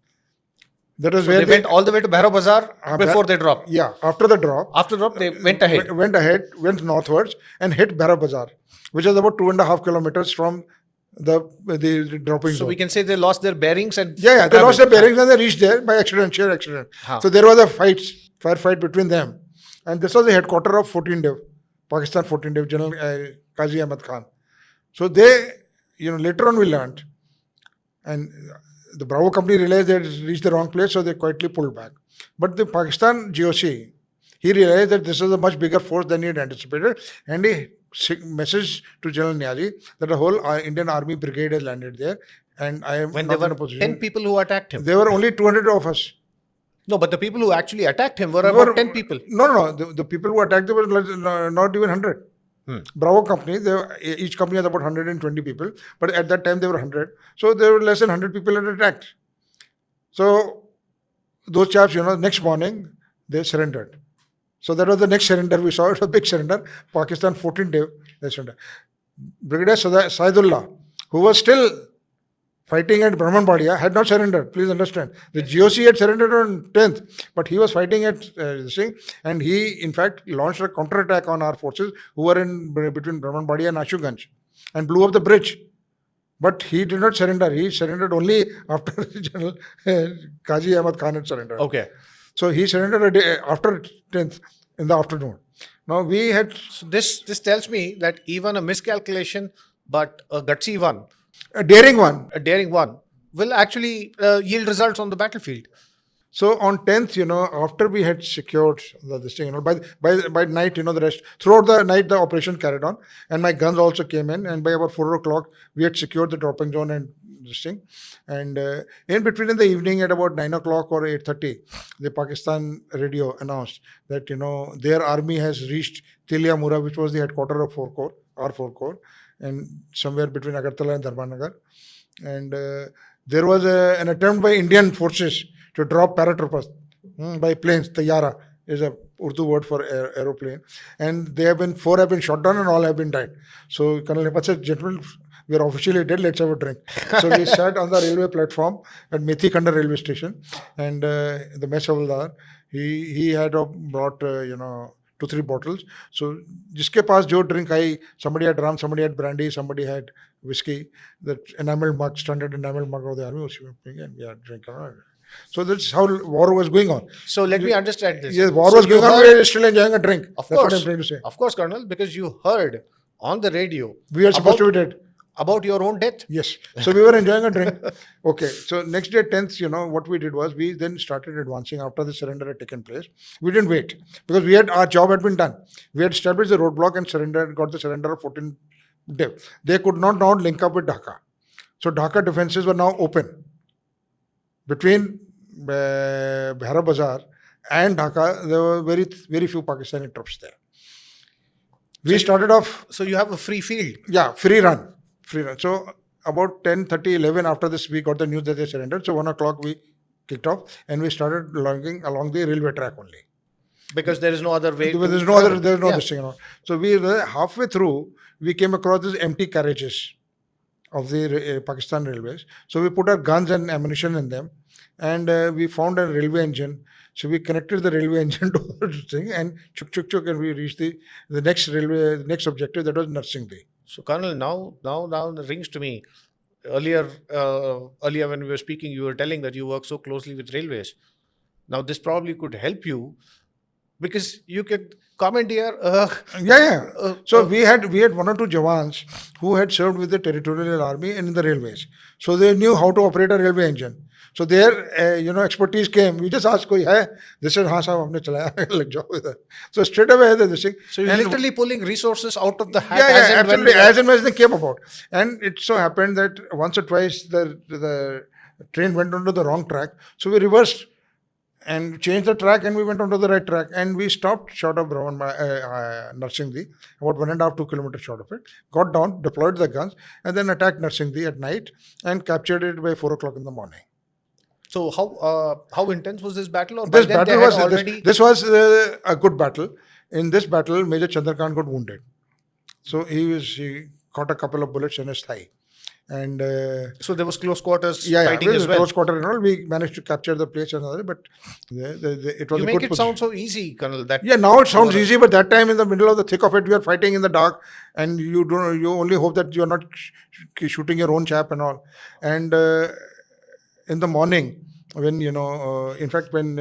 B: That is
A: So
B: where
A: they went all the way to Bahra Bazar before they dropped.
B: Yeah, after the drop.
A: After drop, they went ahead.
B: Went northwards and hit Bara Bazar, which is about 2.5 kilometers from the dropping
A: So
B: zone.
A: we can say they lost their bearings and
B: Yeah, they lost their bearings and they reached there by sheer accident.
A: Huh.
B: So there was a firefight between them. And this was the headquarters of 14 Div, Pakistan 14 Div, General Qazi Ahmad Khan. So they, later on we learned, and the Bravo company realized they had reached the wrong place, so they quietly pulled back. But the Pakistan GOC, he realized that this is a much bigger force than he had anticipated, and he messaged to General Niazi that the whole Indian Army brigade has landed there, and I am
A: when
B: not
A: there
B: in a
A: were
B: position.
A: 10 people who attacked him.
B: There were only 200 of us.
A: No, but the people who actually attacked him were about 10 people.
B: No. The people who attacked them were not even 100. Bravo company, each company has about 120 people, but at that time they were 100. So there were less than 100 people that attacked. So those chaps, next morning they surrendered. So that was the next surrender we saw. It was a big surrender. Pakistan 14 Div, they surrendered. Brigadier Saidullah, who was still fighting at Brahmanbadia, had not surrendered. Please understand. The GOC had surrendered on 10th, but he was fighting at this thing, and he, in fact, launched a counterattack on our forces who were in between Brahmanbadia and Ashuganj, and blew up the bridge. But he did not surrender. He surrendered only after General Qazi Ahmad Khan had surrendered.
A: Okay.
B: So he surrendered a day after 10th in the afternoon. Now we had
A: So this tells me that even a miscalculation, but a gutsy one,
B: a daring one.
A: a daring one, will actually yield results on the battlefield.
B: So on 10th, after we had secured this thing, by night, the rest, throughout the night, the operation carried on. And my guns also came in. And by about 4 o'clock, we had secured the dropping zone and this thing. And in between in the evening at about 9 o'clock or 8:30, the Pakistan radio announced that, their army has reached Tilia Mura, which was the headquarters of 4 Corps, R4 Corps, and somewhere between Agartala and Darbanagar. And there was an attempt by Indian forces to drop paratroopers by planes. Tayyara is a Urdu word for aeroplane. And four have been shot down and all have been died. So Colonel Pradeep said, gentlemen, we are officially dead, let's have a drink. So we sat on the railway platform at Methi Khanda railway station, and the mess havildar, he had brought, 2-3 bottles. So jiske paas jo drink I, somebody had rum, somebody had brandy, somebody had whiskey, that enameled mug, standard enameled mug of the army, and we had drinking. So that's how war was going on.
A: So let me understand this.
B: Yes, war
A: So
B: was
A: you
B: going on,
A: heard-
B: we were still enjoying a drink.
A: Of
B: That's
A: course,
B: what I'm trying to say.
A: Of course, Colonel, because you heard on the radio
B: We are supposed to be dead.
A: about your own death.
B: Yes. So we were enjoying a drink. Okay. So next day, 10th, what we did was we then started advancing after the surrender had taken place. We didn't wait because our job had been done. We had established the roadblock and got the surrender of 14 Dev. They could not now link up with Dhaka. So Dhaka defenses were now open. Between Bhara Bazar and Dhaka, there were very, very few Pakistani troops there. We started off,
A: So you have a free field.
B: free run. So about 10:30, 11 after this, we got the news that they surrendered. So 1 o'clock we kicked off and we started logging along the railway track only.
A: Because there is no other way.
B: There's
A: to
B: no other,
A: travel.
B: there's no
A: Yeah.
B: this thing. So we were halfway through, we came across these empty carriages of the Pakistan railways. So we put our guns and ammunition in them, and we found a railway engine. So we connected the railway engine to the thing, and chuk, and we reached the next railway, the next objective, that was Narsingdi.
A: So, Colonel, now it rings to me. Earlier when we were speaking, you were telling that you work so closely with railways. Now, this probably could help you because you could commandeer.
B: So we had 1 or 2 Jawans who had served with the territorial army and in the railways. So they knew how to operate a railway engine. So their expertise came. We just asked, "Koi hai?" They said, "Haan sahab, humne chalaya." Lag jao with that. So straight away this thing.
A: So you're literally pulling resources out of the hat.
B: Yeah,
A: and when
B: absolutely. As and when they came about. And it so happened that once or twice the train went onto the wrong track. So we reversed and changed the track and we went onto the right track. And we stopped short of Narsingdi, about 1.5 2 kilometers short of it. Got down, deployed the guns, and then attacked Narsingdi at night and captured it by 4 o'clock in the morning.
A: So how intense was this battle? Or
B: This
A: by then
B: battle
A: they
B: was
A: had already.
B: this was a good battle. In this battle, Major Chandrakant got wounded. So he caught a couple of bullets in his thigh. And
A: So there was close quarters
B: yeah,
A: fighting as well.
B: close quarter and all. We managed to capture the place and all, but it was
A: You
B: a
A: make
B: good
A: it sound so easy, Colonel. That
B: Yeah, now it sounds easy, but that time in the middle of the thick of it, we are fighting in the dark, and you only hope that you are not shooting your own chap and all. And in the morning, when in fact, when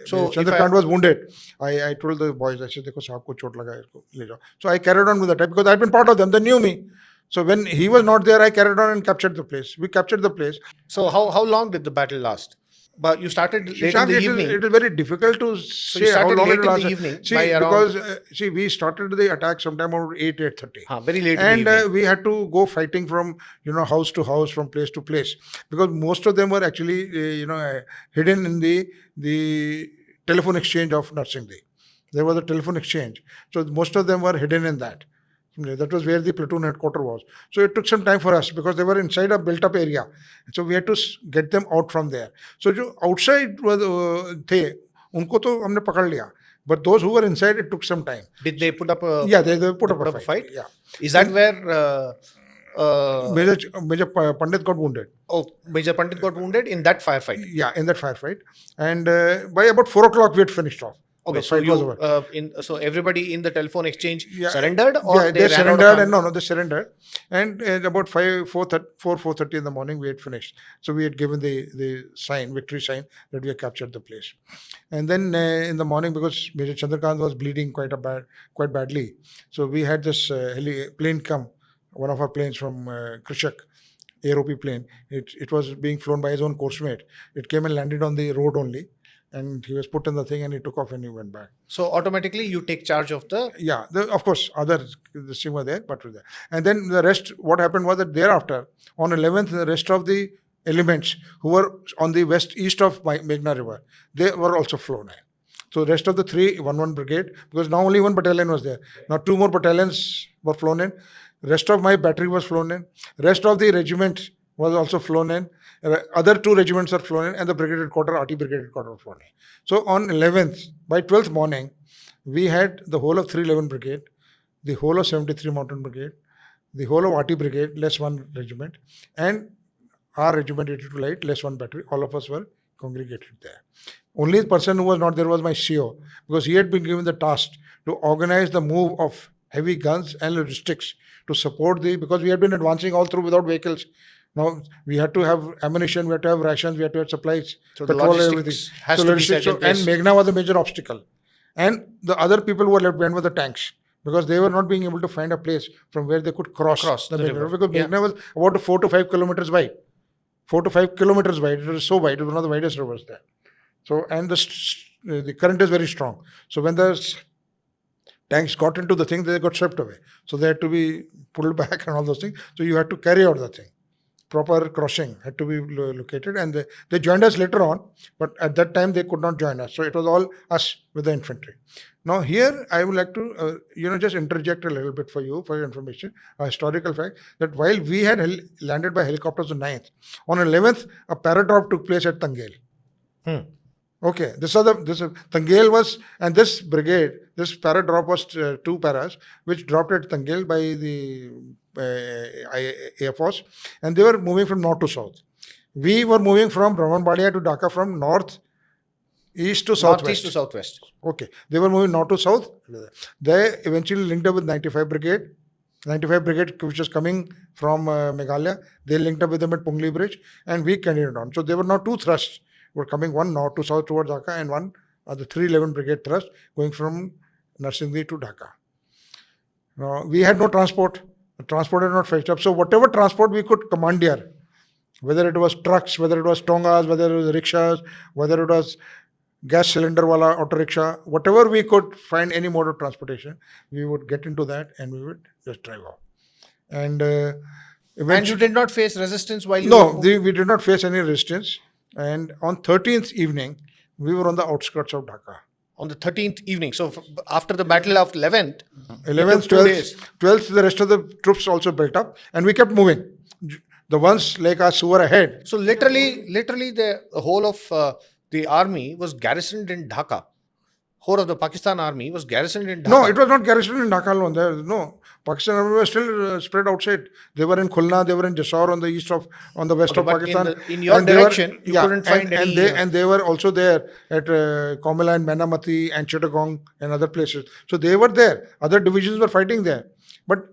A: So if
B: Chandrakant was wounded, I told the boys, I said, "Dekho, saab ko chot laga hai, isko le jao." So I carried on with that because I'd been part of them. They knew me. So when he was not there, I carried on and captured the place. We captured the place.
A: So how long did the battle last? But you started late in
B: Shashank,
A: the
B: it
A: evening.
B: is very difficult to
A: you
B: say how
A: started
B: long
A: late
B: it
A: in the
B: lasted.
A: evening
B: See,
A: by around-
B: because we started the attack sometime around 8:30.
A: Very late
B: And
A: in the evening.
B: we had to go fighting from house to house, from place to place, because most of them were actually hidden in the telephone exchange of Narsingdi. There was a telephone exchange, so most of them were hidden in that. That was where the platoon headquarters was. So it took some time for us because they were inside a built-up area. So we had to get them out from there. So जो outside थे, उनको तो हमने पकड़ लिया. But those who were inside, it took some time.
A: Did they put up a
B: They put up a fight. Yeah.
A: Is that where
B: Major Pandit got wounded.
A: Major Pandit got wounded in that firefight?
B: Yeah, in that firefight. And by about 4 o'clock, we had finished off.
A: Okay,
B: The
A: so
B: fight was
A: you
B: over.
A: so everybody in the telephone exchange
B: Yeah,
A: surrendered, or
B: yeah,
A: they
B: they
A: ran out of
B: surrendered, and
A: ammo?
B: no, they surrendered, and at about 4:30 in the morning, we had finished. So we had given the sign, victory sign, that we had captured the place. And then in the morning, because Major Chandrakant was bleeding quite badly, so we had this plane come, one of our planes from Krishak, AROP plane. It was being flown by his own course mate. It came and landed on the road only, and he was put in the thing, and he took off and he went back.
A: So automatically you take charge of the.
B: Yeah, of course, other the same were there, but were there. And then the rest, what happened was that thereafter, on 11th, the rest of the elements who were on the east of Meghna River, they were also flown in. So rest of the 311 brigade, because now only one battalion was there. Now two more battalions were flown in. Rest of my battery was flown in. Rest of the regiment was also flown in. Other two regiments are flown in, and the brigade headquarters, RT brigade headquarters, were flown in. So on 11th, by 12th morning, we had the whole of 311 brigade, the whole of 73 mountain brigade, the whole of RT brigade, less one regiment, and our regiment 82 light, less one battery. All of us were congregated there. Only person who was not there was my CO, because he had been given the task to organize the move of heavy guns and logistics to support because we had been advancing all through without vehicles. Now we had to have ammunition, we had to have rations, we had to have supplies,
A: So the
B: petrol, everything.
A: logistics has to be set in
B: And
A: place.
B: Meghna was a major obstacle. And the other people who were left behind were the tanks, because they were not being able to find a place from where they could cross the Meghna
A: river.
B: Because Meghna was about 4 to 5 kilometers wide. 4 to 5 kilometers wide. It was so wide. It was one of the widest rivers there. So, and the current is very strong. So when the tanks got into the thing, they got swept away. So they had to be pulled back and all those things. So you had to carry out the thing. Proper crossing had to be located, and they joined us later on, but at that time they could not join us. So it was all us with the infantry. Now here I would like to just interject a little bit for your information, a historical fact that while we had landed by helicopters on 9th, on 11th a paradrop took place at Tangel. Okay, this Tangel was, and this brigade, this para drop was 2 paras, which dropped at Tangel by the Air Force, and they were moving from north to south. We were moving from Brahmanbadia to Dhaka from north east to southwest.
A: Northeast to southwest.
B: Okay, they were moving north to south. They eventually linked up with 95 Brigade. 95 Brigade, which was coming from Meghalaya, they linked up with them at Pungli Bridge, and we continued on. So there were now 2 thrusts were coming, one north to south towards Dhaka, and one the 311 Brigade thrust going from Narsingdi to Dhaka. Now, we had no transport. The transport had not fetched up. So whatever transport we could commandeer, whether it was trucks, whether it was tongas, whether it was rickshaws, whether it was gas cylinder wala auto rickshaw, whatever we could find any mode of transportation, we would get into that and we would just drive off. And
A: And you did not face resistance while you
B: no,
A: were
B: we did not face any resistance. And on 13th evening, we were on the outskirts of Dhaka.
A: on the 13th evening. So after the battle of 11th,
B: 11th, 12th, the rest of the troops also built up, and we kept moving. The ones like us who were ahead.
A: So literally the whole of the army was garrisoned in Dhaka. Whole of the Pakistan army was garrisoned in Dhaka.
B: No, it was not garrisoned in Dhaka alone. Pakistan army was still spread outside. They were in Khulna, they were in Jessore on the west of Pakistan.
A: In your direction, you couldn't find any.
B: And they were also there at Komila and Manamati and Chittagong and other places. So they were there. Other divisions were fighting there. But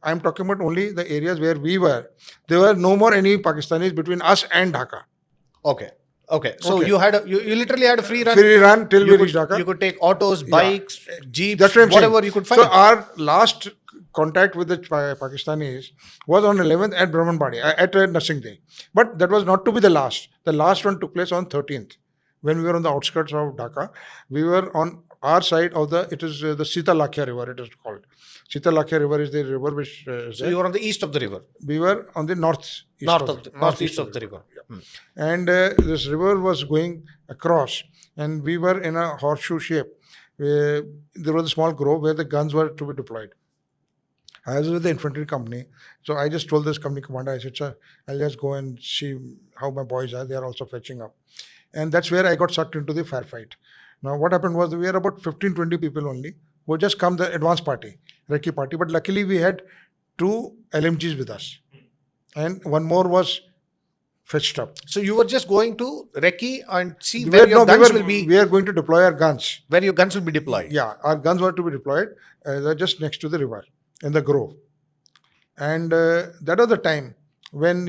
B: I'm talking about only the areas where we were. There were no more any Pakistanis between us and Dhaka.
A: Okay. So you literally had a free run.
B: Free run till we reached Dhaka.
A: You could take autos, bikes, jeeps,
B: That's what
A: whatever you could find.
B: So our last contact with the Pakistanis was on 11th at Brahmanbadia, at Narsingdi. But that was not to be the last. The last one took place on 13th. When we were on the outskirts of Dhaka, we were on our side of it is the Sita Lakhya River, it is called. Sita Lakhya River is the river which
A: so you were on the east of the river.
B: We were on the northeast
A: of the river.
B: Yeah. And this river was going across, and we were in a horseshoe shape. There was a small grove where the guns were to be deployed. I was with the infantry company, so I just told this company commander, I said, sir, I'll just go and see how my boys are. They are also fetching up. And that's where I got sucked into the firefight. Now, what happened was we were about 15-20 people only who had just come, the advance party, recce party. But luckily, we had 2 LMGs with us. And one more was fetched up.
A: So you were just going to recce and see
B: We
A: where
B: were,
A: your
B: no,
A: guns will be,
B: we are going to deploy our guns.
A: where your guns will be deployed.
B: Yeah, our guns were to be deployed just next to the river in the grove. And that was the time when,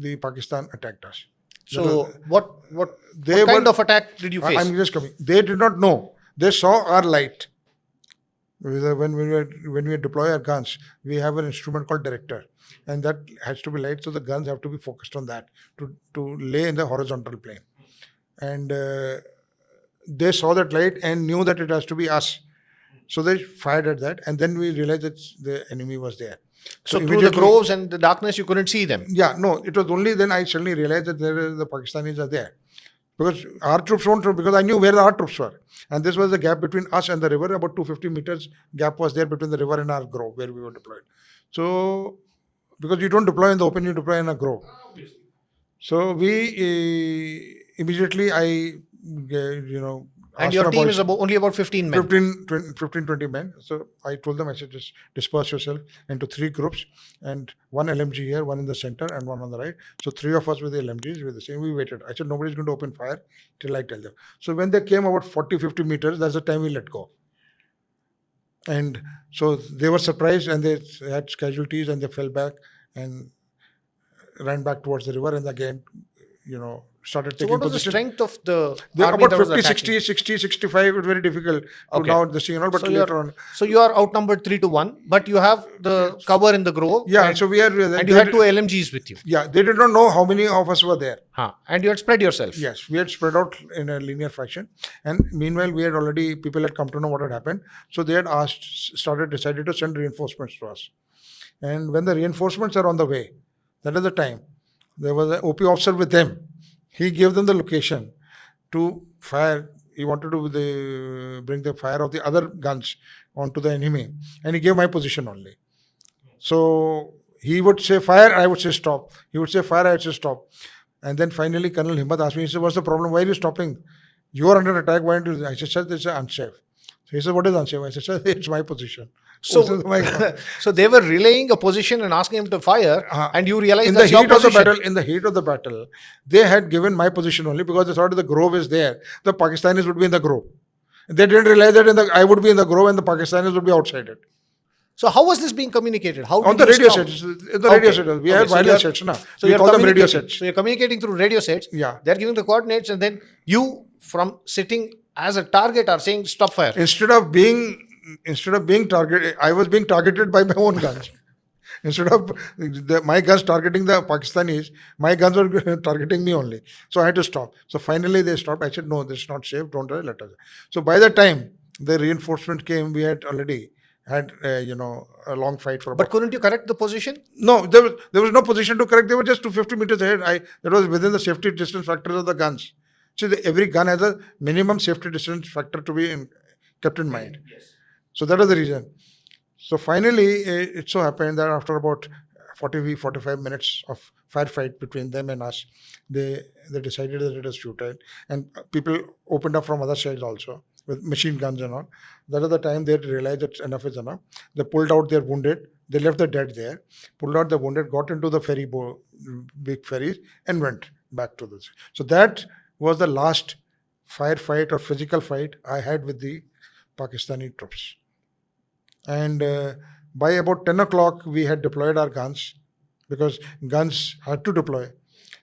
B: the Pakistan attacked us.
A: So what
B: They
A: kind
B: were,
A: of attack did you face?
B: I'm just coming. They did not know. They saw our light. When we deploy our guns, we have an instrument called director, and that has to be light. So the guns have to be focused on that to lay in the horizontal plane. And they saw that light and knew that it has to be us. So they fired at that, and then we realized that the enemy was there.
A: So through the groves and the darkness, you couldn't see them.
B: Yeah, no, it was only then I suddenly realized that the Pakistanis are there. Because our troops won't, because I knew where our troops were. And this was the gap between us and the river. About 250 meters gap was there between the river and our grove where we were deployed. So, because you don't deploy in the open, you deploy in a grove. So we immediately,
A: And
B: asked
A: your
B: my
A: team
B: boys,
A: is only about 15 men.
B: 20 men. So I told them, I said, just disperse yourself into 3 groups and one LMG here, one in the center and one on the right. So 3 of us with the LMGs, with the same. We waited. I said, nobody's going to open fire till I tell them. So when they came about 40, 50 meters, that's the time we let go. And so they were surprised and they had casualties and they fell back and ran back towards the river and again, started
A: So
B: taking
A: what was the
B: position.
A: strength of the
B: They're
A: army
B: about
A: that was
B: 50,
A: attacking?
B: 60, 65. It's very difficult to
A: Okay.
B: now the signal, but
A: So
B: later on.
A: So you are outnumbered 3-1, but you have the cover in the grove.
B: Yeah,
A: and,
B: so we are.
A: and you had 2 LMGs with you.
B: Yeah, they did not know how many of us were there.
A: And you had spread yourself.
B: Yes, we had spread out in a linear fashion, and meanwhile, people had come to know what had happened. So they had decided to send reinforcements to us. And when the reinforcements are on the way, that is the time. There was an OP officer with them. He gave them the location to fire. He wanted to bring the fire of the other guns onto the enemy, and he gave my position only. So he would say fire, I would say stop. He would say fire, I would say stop. And then finally, Colonel Himmat asked me, he said, what's the problem? Why are you stopping? You are under attack. Why aren't you? I said, sir, this is unsafe. So he said, what is unsafe? I said, sir, it's my position.
A: So, so they were relaying a position and asking him to fire, and you realized
B: in
A: that's
B: the
A: your
B: heat of the
A: position.
B: battle, in the heat of the battle, they had given my position only because they thought the grove is there. The Pakistanis would be in the grove. They didn't realize that I would be in the grove and the Pakistanis would be outside it.
A: So how was this being communicated? How
B: On
A: did
B: the
A: you
B: radio
A: stop?
B: sets. The radio sets. We have wireless sets.
A: So
B: we
A: you're
B: call them radio
A: communicating.
B: sets.
A: So you're communicating through radio sets.
B: Yeah.
A: They're giving the coordinates, and then you, from sitting as a target, are saying stop fire.
B: Instead of being targeted, I was being targeted by my own guns. Instead of my guns targeting the Pakistanis, my guns were targeting me only. So I had to stop. So finally they stopped. I said, no, this is not safe. Don't let us. So by the time the reinforcement came, we had already had a long fight for about.
A: But couldn't you correct the position?
B: No, there was no position to correct. They were just 250 meters ahead. That was within the safety distance factors of the guns. See, every gun has a minimum safety distance factor to be kept in mind.
A: Yes.
B: So that was the reason. So finally, it so happened that after about 45 minutes of firefight between them and us, they decided that it was futile. And people opened up from other sides also with machine guns and all. That is the time they realized that enough is enough. They pulled out their wounded. They left the dead there, pulled out the wounded, got into the big ferries, and went back to this. So that was the last firefight or physical fight I had with the Pakistani troops. And by about 10 o'clock, we had deployed our guns because guns had to deploy.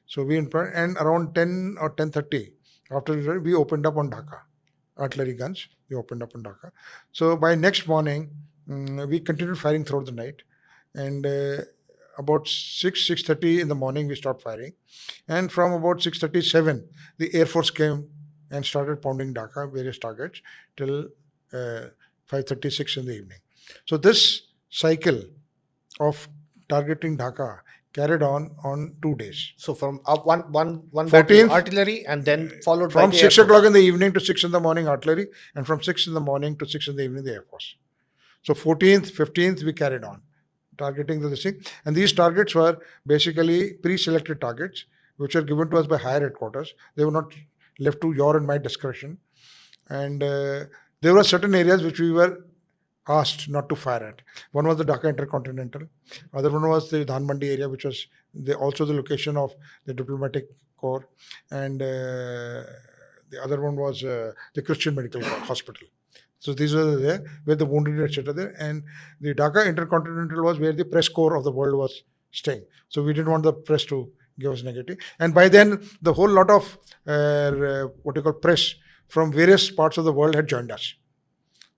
B: So we employed, and around 10 or 10:30, after we opened up on Dhaka, artillery guns. We opened up on Dhaka. So by next morning, we continued firing throughout the night, and about 6:30 in the morning, we stopped firing, and from about 6:37, the Air Force came and started pounding Dhaka, various targets, till 5:36 in the evening. So this cycle of targeting Dhaka carried on 2 days.
A: So from one
B: 14th,
A: artillery, and then followed
B: from
A: by the
B: 6
A: Air Force.
B: o'clock in the evening to 6 in the morning artillery, and from 6 in the morning to 6 in the evening the Air Force. So 14th, 15th we carried on targeting the thing, and these targets were basically pre-selected targets which were given to us by higher headquarters. They were not left to your and my discretion, and there were certain areas which we were asked not to fire at. One was the Dhaka Intercontinental. Other one was the Dhanmandi area, which was also the location of the diplomatic corps, and the other one was the Christian Medical Hospital. So these were there where the wounded, etc. there, and the Dhaka Intercontinental was where the press corps of the world was staying. So we didn't want the press to give us negative. And by then, the whole lot of what you call press from various parts of the world had joined us.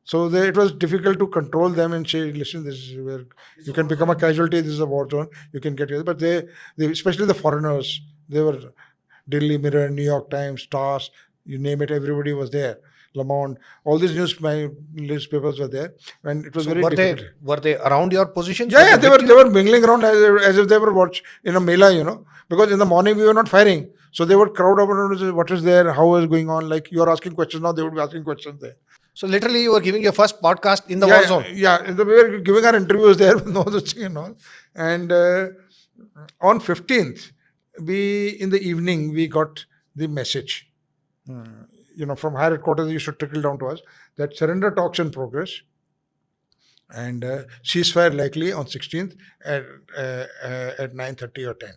B: So it was difficult to control them and say, listen, this is where you can become a casualty. This is a war zone. You can get it. But they, especially the foreigners, they were Daily Mirror, New York Times, Stars, you name it, everybody was there. Le Monde, all these newspapers were there, and it was
A: So
B: very difficult.
A: were they around your positions?
B: Yeah, they were mingling around as if they were watch in a mela, because in the morning we were not firing, so they would crowd over. What is there? How is going on? Like you are asking questions now, they would be asking questions there.
A: So literally, you were giving your first podcast in the war zone.
B: Yeah. We were giving our interviews there with no such thing and all. And on 15th, in the evening, we got the message. From higher headquarters, you should trickle down to us that surrender talks in progress and ceasefire likely on 16th at 9:30 or 10.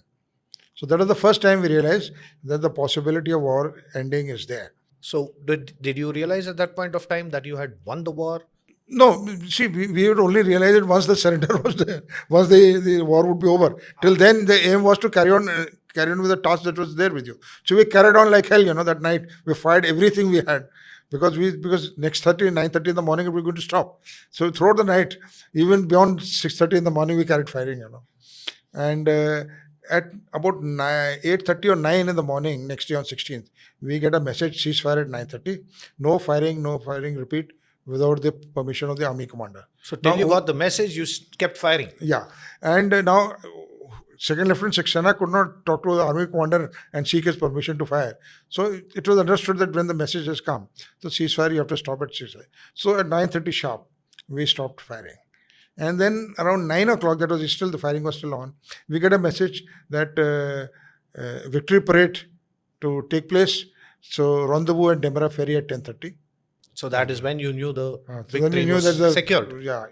B: So that was the first time we realized that the possibility of war ending is there.
A: So did you realize at that point of time that you had won the war?
B: No, see, we would only realize it once the surrender was there, once the war would be over. Till then, the aim was to carry on with the task that was there with you. So we carried on like hell, that night. We fired everything we had because next 9:30 in the morning, we were going to stop. So throughout the night, even beyond 6:30 in the morning, we carried firing, And at about 8:30 or 9 in the morning, next day on 16th, we get a message, ceasefire at 9:30. No firing, repeat, without the permission of the army commander.
A: So till you got the message, you kept firing.
B: Yeah. And now Second Lieutenant Saxena could not talk to the army commander and seek his permission to fire. So it was understood that when the message has come, the ceasefire, you have to stop at ceasefire. So at 9:30 sharp, we stopped firing. And then around 9 o'clock, the firing was still on, we get a message that victory parade to take place. So rendezvous at Demara Ferry at 10:30.
A: So that is when you knew the
B: victory
A: victory was secured.
B: Yeah.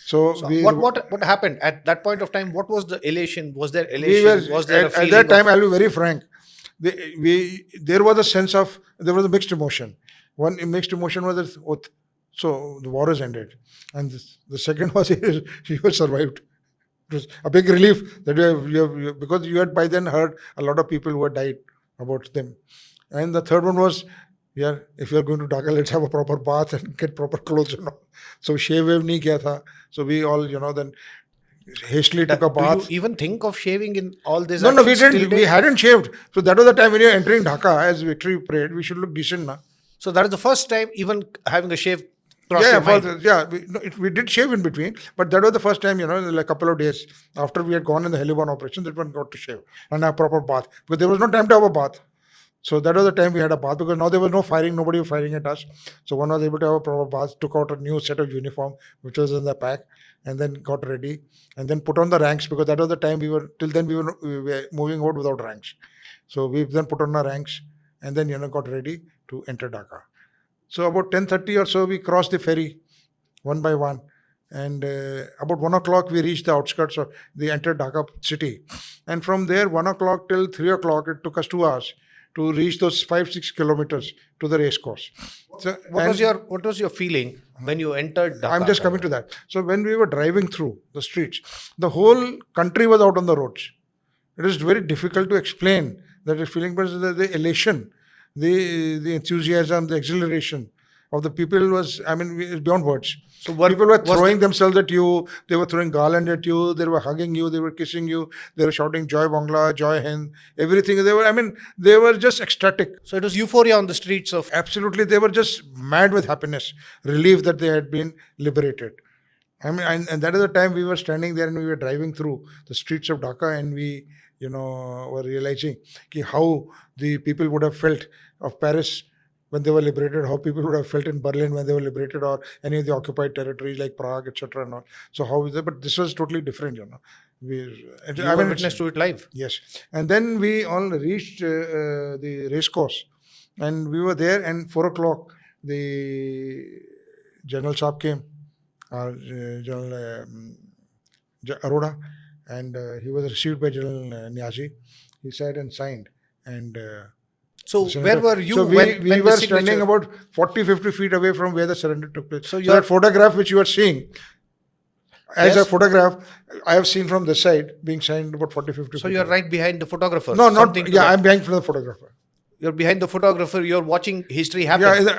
B: So
A: what happened at that point of time? What was the elation? Was there elation? Was there a feeling
B: at that time? I'll be very frank. There was a mixed emotion. One mixed emotion was that, so the war has ended, and the second was you have survived. It was a big relief that you have because you had by then heard a lot of people who had died about them, and the third one was, if you are going to Dhaka, let's have a proper bath and get proper clothes, So shave nahi kiya tha. So we all, then hastily took a bath.
A: Do you even think of shaving in all this?
B: No, we didn't. We hadn't shaved. So that was the time when you're entering Dhaka as victory parade. We should look decent, na.
A: So that is the first time even having a shave crossed your mind.
B: We did shave in between, but that was the first time, like a couple of days after we had gone in the Heliban operation, that one got to shave and have a proper bath. Because there was no time to have a bath. So that was the time we had a bath, because now there was no firing, nobody was firing at us. So one was able to have a proper bath, took out a new set of uniform, which was in the pack, and then got ready, and then put on the ranks, because that was the time we were moving out without ranks. So we then put on our ranks, and then, got ready to enter Dhaka. So about 10:30 or so, we crossed the ferry, one by one. And about 1 o'clock, we reached the outskirts of the entered Dhaka city. And from there, 1 o'clock till 3 o'clock, it took us 2 hours to reach those 5-6 kilometers to the race course. So,
A: what was your feeling when you entered Dhaka?
B: I'm just coming to that. So when we were driving through the streets, the whole country was out on the roads. It is very difficult to explain that feeling, but the elation, the enthusiasm, the exhilaration of the people was, beyond words. So people were throwing themselves at you, they were throwing garland at you, they were hugging you, they were kissing you, they were shouting Joy Bangla, Joy Hind, everything. They were just ecstatic.
A: So it was euphoria on the streets of...
B: Absolutely, they were just mad with happiness, relief that they had been liberated. And that is the time we were standing there and we were driving through the streets of Dhaka, and we, were realizing how the people would have felt of Paris when they were liberated, how people would have felt in Berlin when they were liberated, or any of the occupied territories like Prague, etc. and all. So how is it? But this was totally different,
A: You were witness to it live.
B: Yes. And then we all reached the race course, and we were there, and 4 o'clock, the General Saab came, General Arora, and he was received by General Niazi. He sat and signed, and
A: So
B: the
A: where
B: surrender.
A: were you
B: So
A: when
B: we
A: the
B: were
A: signature?
B: standing about 40, 50 feet away from where the surrender took place.
A: So
B: So
A: you're-
B: that photograph which you are seeing, as a
A: Yes.
B: photograph, I have seen from this side being signed about 40, 50
A: So
B: feet
A: you're
B: away.
A: right behind the photographer.
B: No,
A: Something
B: not,
A: to
B: yeah,
A: that.
B: I'm behind from the photographer.
A: You're behind the photographer. You're watching history happen.
B: Yeah,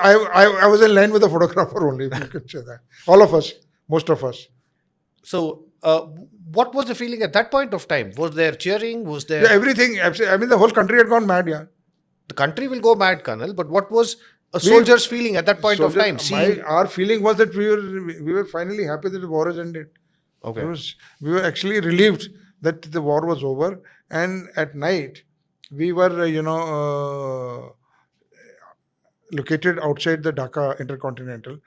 B: I was in line with the photographer only, if you could say that. All of us, most of us.
A: So what was the feeling at that point of time? Was there cheering? Was there
B: Yeah, everything. I mean, the whole country had gone mad, yeah.
A: the country will go mad, Colonel? But what was a
B: We-
A: soldier's feeling at that point of
B: soldier-
A: time? Seeing
B: our feeling was that we were finally happy that the war has ended.
A: okay,
B: We were actually relieved that the war was over. And at night, we were, located outside the Dhaka Intercontinental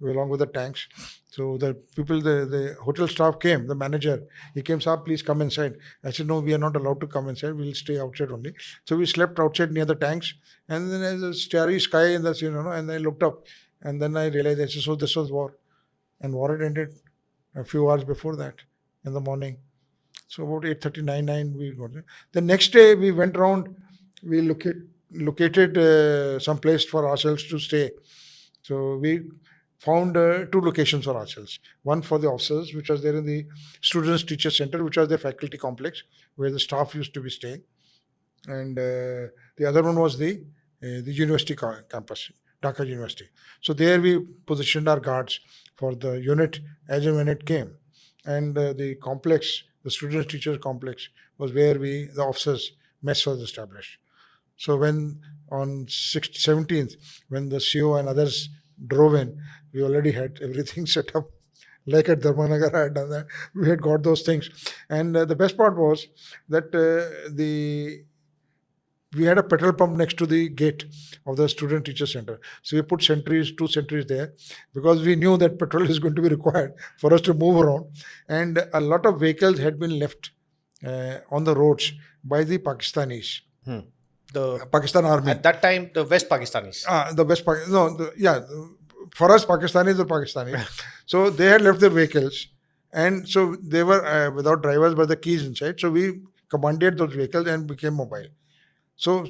B: along with the tanks. So the people, the hotel staff came, the manager, he came, sir, please come inside. I said, no, we are not allowed to come inside. We'll stay outside only. So we slept outside near the tanks. And then there's a starry sky in the, and I looked up. And then I realized, I said, so this was war. And war had ended a few hours before that in the morning. So about 8:39 we got there. The next day we went around, we located some place for ourselves to stay. So we found two locations for ourselves. One for the officers, which was there in the Students Teacher Center, which was the faculty complex, where the staff used to be staying. And the other one was the university campus, Dhaka University. So there we positioned our guards for the unit as and when it came. And the complex, the students teachers complex, was where the officers mess was established. So when on 17th, when the CO and others drove in, we already had everything set up. Like at Dharmanagar, I had done that. We had got those things. And the best part was that we had a petrol pump next to the gate of the student teacher center. So we put two sentries there, because we knew that petrol is going to be required for us to move around. And a lot of vehicles had been left on the roads by the Pakistanis,
A: the
B: Pakistan Army.
A: at that time the West Pakistanis.
B: The West Pakistan, no, for us, Pakistanis are Pakistanis. So they had left their vehicles, and so they were without drivers, but the keys inside. So we commanded those vehicles and became mobile. So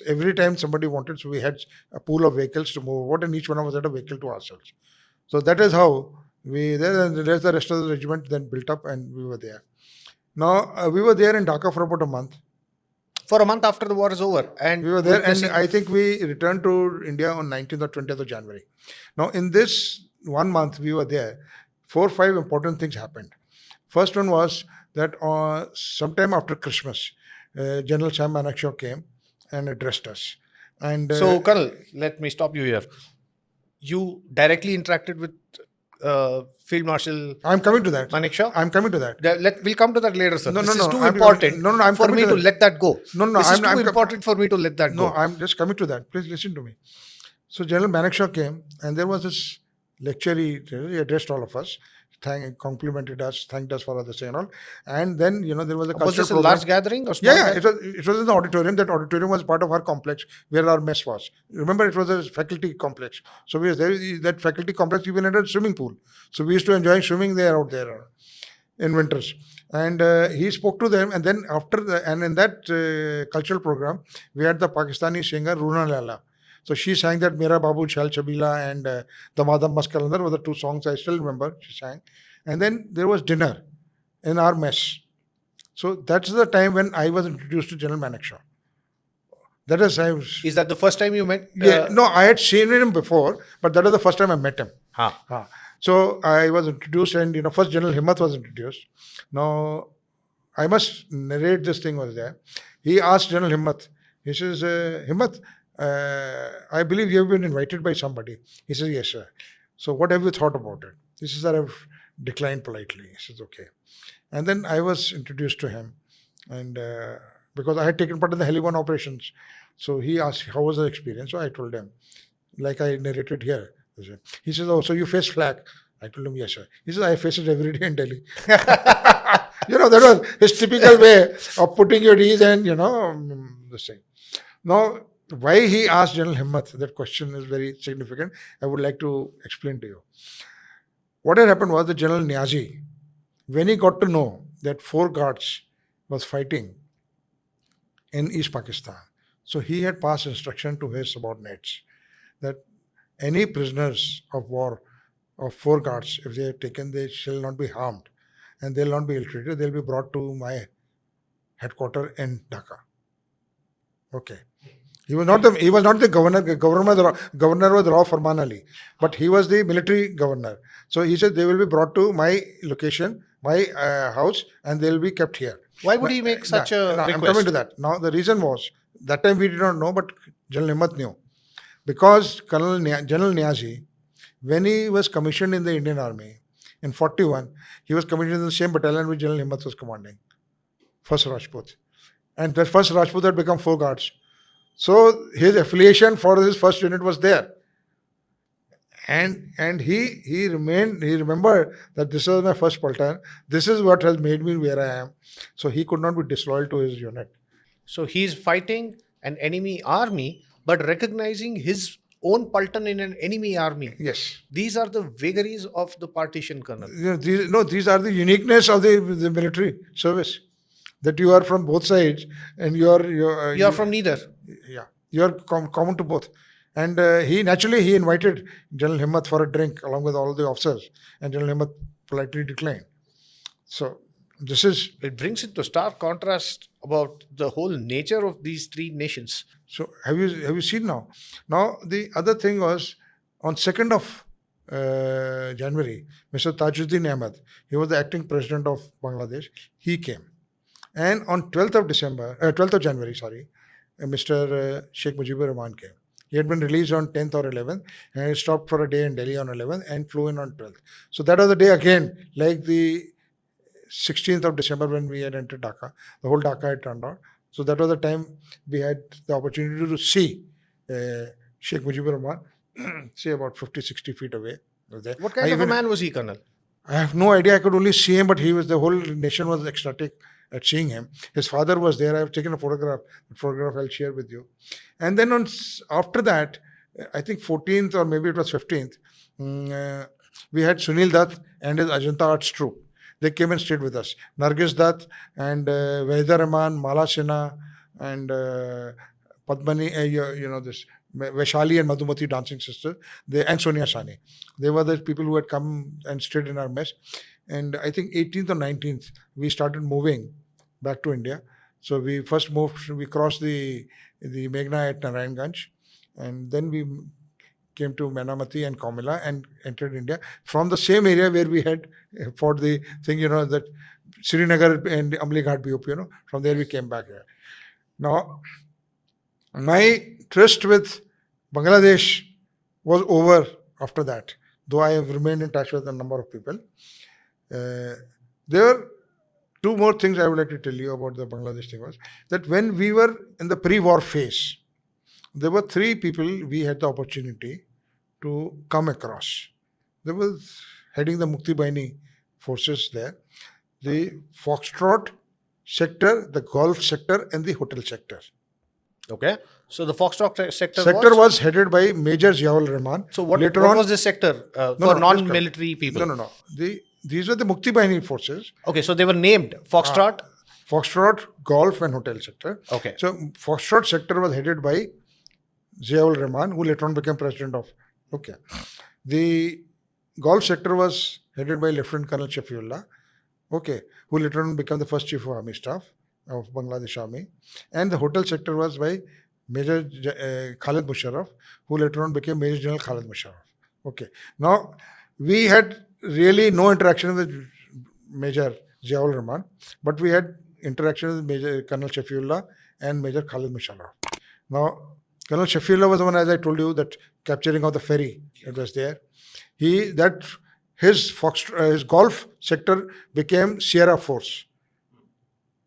B: every time somebody wanted, so we had a pool of vehicles to move about, and each one of us had a vehicle to ourselves. So that is how the rest of the regiment then built up, and we were there. Now we were there in Dhaka for about a month.
A: For a month after the war is over, and
B: We were there, and
A: witnessing-
B: I think we returned to India on 19th or 20th of January. Now, in this 1 month we were there, 4 or 5 important things happened. First one was that sometime after Christmas, General Sam Manakshaw came and addressed us. And
A: So, Colonel, let me stop you here. You directly interacted with Field Marshal
B: I'm coming to that.
A: Manekshaw?
B: I'm coming to that.
A: We'll come to that later, sir.
B: No,
A: This
B: no,
A: is
B: no,
A: too
B: I'm-
A: important
B: no, no, I'm
A: for
B: coming
A: me
B: to
A: to
B: that.
A: let that go.
B: No, no,
A: this is
B: I'm
A: too important for me to let that
B: No,
A: go.
B: I'm just coming to that. Please listen to me. So General Manakshaw came, and there was this lecture he addressed all of us, complimented us, thanked us for this and all. And then, there was a cultural
A: Was this a
B: program.
A: large gathering or small?
B: Yeah,
A: gathering?
B: it was in the auditorium. That auditorium was part of our complex where our mess was. Remember, it was a faculty complex. So we were there. That faculty complex even had a swimming pool. So we used to enjoy swimming there out there in winters. And he spoke to them. And then in that cultural program, we had the Pakistani singer Runa Lala. So she sang that Mera Babu Chal Chabila and Damadam Maskalandar were the 2 songs I still remember she sang. And then there was dinner in our mess. So that's the time when I was introduced to General Manekshaw. That is, I was.
A: Is that the first time you met?
B: No, I had seen him before, but that was the first time I met him. So I was introduced, and first General Himmat was introduced. Now, I must narrate this thing was there. He asked General Himmat, he says, Himmat, I believe you have been invited by somebody. He says, yes, sir. So what have you thought about it? He says, sir, I've declined politely. He says, okay. And then I was introduced to him, and because I had taken part in the Heli-1 operations. So he asked, how was the experience? So I told him, like I narrated here. He says, oh, so you face flak? I told him, yes, sir. He says, I face it every day in Delhi. That was his typical way of putting you at ease and, this thing. Now, why he asked General Himmat, that question is very significant. I would like to explain to you. What had happened was that General Niazi, when he got to know that 4 guards was fighting in East Pakistan. So he had passed instruction to his subordinates that any prisoners of war of 4 guards, if they are taken, they shall not be harmed and they'll not be ill-treated. They'll be brought to my headquarters in Dhaka. Okay. He was not the governor. Governor was Rao Farman Ali, but he was the military governor. So he said they will be brought to my location, my house, and they will be kept here.
A: Why would he make such a
B: I'm
A: request?
B: coming to that. Now the reason was that time we did not know, but General Himmat knew, because General Niazi, when he was commissioned in the Indian Army in 41, he was commissioned in the same battalion which General Himmat was commanding, 1st Rajput, and that 1st Rajput had become 4 guards. So his affiliation for his first unit was there. And he remembered that this was my first platoon. This is what has made me where I am. So he could not be disloyal to his unit.
A: So he's fighting an enemy army, but recognizing his own Paltan in an enemy army.
B: Yes.
A: These are the vagaries of the partition, Colonel.
B: These are the uniqueness of the military service. That you are from both sides and you
A: are from neither.
B: Yeah, you are common to both. And he invited General Himmat for a drink along with all the officers, and General Himmat politely declined. So
A: it brings into stark contrast about the whole nature of these 3 nations.
B: So have you seen now? Now the other thing was on 2nd of January, Mr. Tajuddin Ahmed, he was the acting president of Bangladesh. He came. And on 12th of January, Mr. Sheikh Mujibur Rahman came. He had been released on 10th or 11th and he stopped for a day in Delhi on 11th and flew in on 12th. So that was the day again, like the 16th of December when we had entered Dhaka. The whole Dhaka had turned out. So that was the time we had the opportunity to see Sheikh Mujibur Rahman, say about 50, 60 feet away.
A: What kind of a man was he, Colonel?
B: I have no idea. I could only see him, but the whole nation was ecstatic at seeing him. His father was there. I have taken a photograph. The photograph I'll share with you. And then after that, I think 14th or maybe it was 15th, we had Sunil Dutt and his Ajanta Arts troupe. They came and stayed with us. Nargis Dutt and Vahida Rahman, Mala Sinha and Padmani, this Vaishali and Madhumati dancing sisters, and Sonia Sani. They were the people who had come and stayed in our mess. And I think 18th or 19th, we started moving back to India. So we first crossed the Meghna at Narayanganj, and then we came to Manamati and Komila and entered India from the same area where we had fought the thing, that Srinagar and Amli Ghat BOP, from there we came back here. Now, my tryst with Bangladesh was over after that, though I have remained in touch with a number of people. There are 2 more things I would like to tell you about the Bangladesh thing was that when we were in the pre-war phase, there were 3 people we had the opportunity to come across. There was heading the Mukti Bahini forces there, the Foxtrot sector, the Gulf sector and the hotel sector.
A: Okay. So the Foxtrot
B: sector was headed by Major Ziaul Rahman.
A: So what was this sector for non-military people?
B: No. These were the Mukti Bahini forces.
A: Okay, so they were named Foxtrot?
B: Foxtrot, Golf and Hotel sector.
A: Okay.
B: So Foxtrot sector was headed by Ziaul Rahman, who later on became president of... Okay. The Golf sector was headed by Lieutenant Colonel Shafiullah, who later on became the first Chief of Army Staff of Bangladesh Army. And the hotel sector was by Major Khalid Musharraf, who later on became Major General Khalid Musharraf. Okay. Now, we had really no interaction with Major Ziaul Rahman, but we had interaction with Major Colonel Shafiullah and Major Khalid Musharraf. Now, Colonel Shafiullah was the one, as I told you, that capturing of the ferry, it was there. His Gulf sector became Sierra Force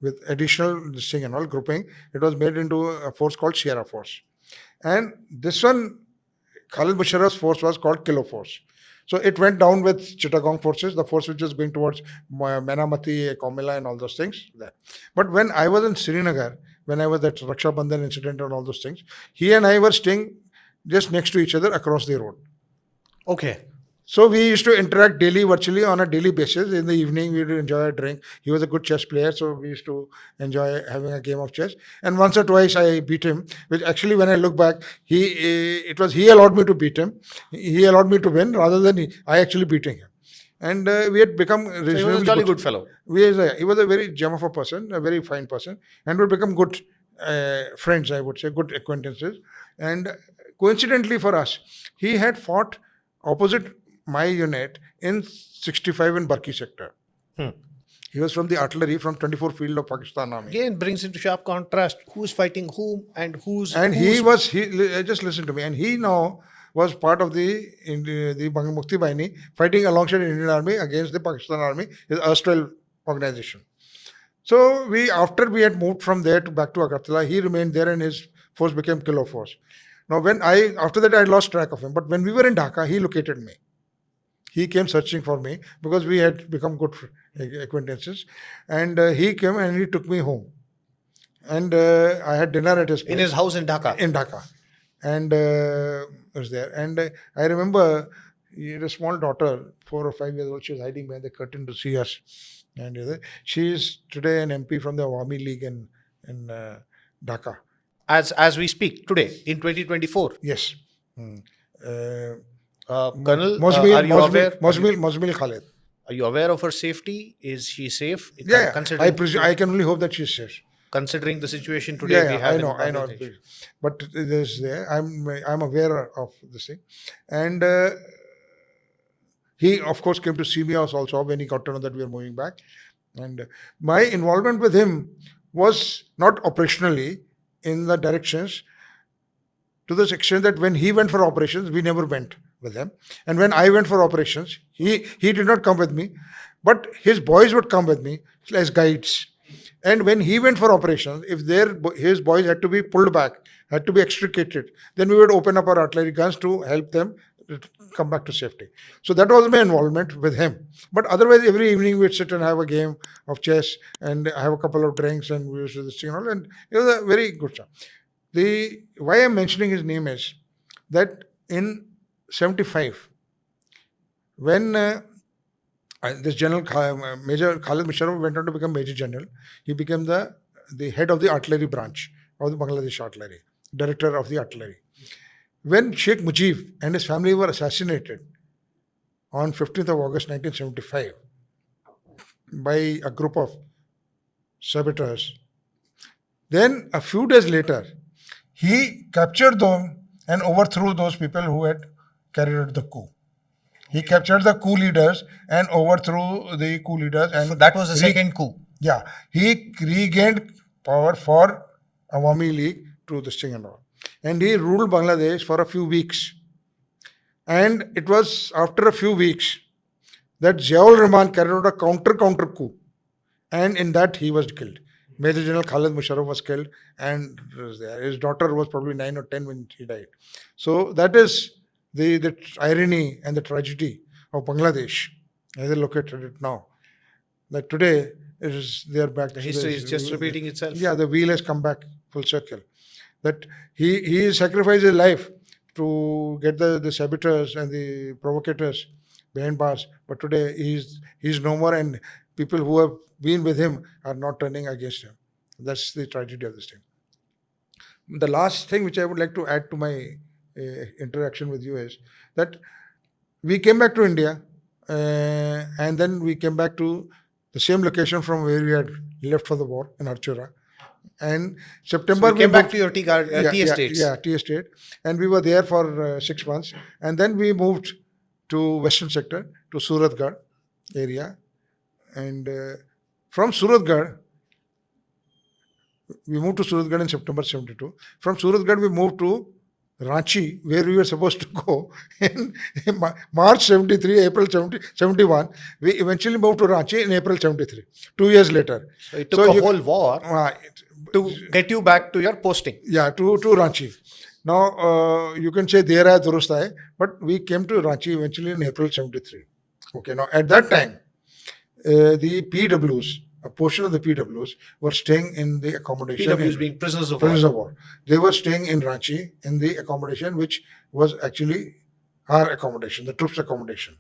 B: with additional thing and all grouping. It was made into a force called Sierra Force. And this one, Khalid Musharraf's force was called Kilo Force. So it went down with Chittagong forces, the force which was going towards Manamati, Komila and all those things. There. But when I was in Srinagar, when I was that Raksha Bandhan incident and all those things, he and I were staying just next to each other across the road.
A: Okay.
B: So we used to interact daily, virtually on a daily basis. In the evening, we would enjoy a drink. He was a good chess player, so we used to enjoy having a game of chess. And once or twice, I beat him. Which actually, when I look back, it was he allowed me to beat him. He allowed me to win rather than I actually beating him. And we had become
A: So he was a
B: reasonably
A: jolly good fellow.
B: he was a very gem of a person, a very fine person, and we become good friends, I would say, good acquaintances. And coincidentally for us, he had fought opposite my unit in 65 in Barki sector. He was from the artillery from 24 Field of Pakistan Army.
A: Again, brings into sharp contrast who's fighting whom and who's.
B: And
A: who's,
B: just listen to me, and he now was part of the Bang Mukti Bahini, fighting alongside the Indian Army against the Pakistan Army, his erstwhile organization. So after we had moved from there to back to Agartala, he remained there and his force became kilo force. Now after that I lost track of him, but when we were in Dhaka, he located me. He came searching for me because we had become good acquaintances, and he came and he took me home. And I had dinner at his place.
A: In his house in Dhaka.
B: In Dhaka. And was there. And I remember he had a small daughter, 4 or 5 years old. She was hiding behind the curtain to see us. And she is today an MP from the Awami League in Dhaka.
A: As we speak today in 2024.
B: Yes.
A: Colonel, are you aware?
B: Mozmil Khalid.
A: Are you aware of her safety? Is she safe?
B: Yeah,
A: Considering,
B: I can only hope that she's safe.
A: Considering the situation today we have
B: I know. But I'm aware of this thing. And he, of course, came to see me also when he got to know that we were moving back. And my involvement with him was not operationally in the directions, to this extent that when he went for operations, we never went with him. And when I went for operations, he did not come with me, but his boys would come with me as guides. And when he went for operations, if his boys had to be pulled back, had to be extricated, then we would open up our artillery guns to help them come back to safety. So that was my involvement with him. But otherwise, every evening we'd sit and have a game of chess and have a couple of drinks, and we used to this thing and all. And it was a very good time. Why I'm mentioning his name is that in 75, when this General Major Khalid Musharraf went on to become Major General, he became the head of the artillery branch of the Bangladesh artillery, director of the artillery. When Sheikh Mujib and his family were assassinated on 15th of August 1975 by a group of saboteurs, then a few days later, he captured them and overthrew those people who had carried out the coup. He captured the coup leaders and overthrew the coup leaders. And
A: so that was the second coup.
B: Yeah. He regained power for Awami League to this thing and all. And he ruled Bangladesh for a few weeks. And it was after a few weeks that Ziaul Rahman carried out a counter coup. And in that he was killed. Major General Khalid Musharraf was killed, and his daughter was probably 9 or 10 when he died. So that is the irony and the tragedy of Bangladesh as I look at it now. That today they are back.
A: The history is just repeating itself.
B: Yeah, the wheel has come back full circle. That he sacrificed his life to get the saboteurs and the provocators behind bars, but today he's no more, and people who have been with him are not turning against him. That's the tragedy of this thing. The last thing which I would like to add to my interaction with you is that we came back to India, and then we came back to the same location from where we had left for the war in Archura. And September
A: so we came back to your tea estates.
B: Yeah, tea estate, and we were there for 6 months, and then we moved to Western Sector to Suratgarh area, and from Suratgarh we moved to Suratgarh in September 72. From Suratgarh we moved to Ranchi, where we were supposed to go in March 73, April 71. We eventually moved to Ranchi in April 73, 2 years later.
A: So it took a whole war to get you back to your posting.
B: Yeah, to Ranchi. Now, you can say Dera Durust hai, but we came to Ranchi eventually in April 73. Okay, now at that time, the PWs, a portion of the PWs were staying in the accommodation.
A: PWs being prisoners of
B: war. They were staying in Ranchi in the accommodation, which was actually our accommodation, the troops' accommodation.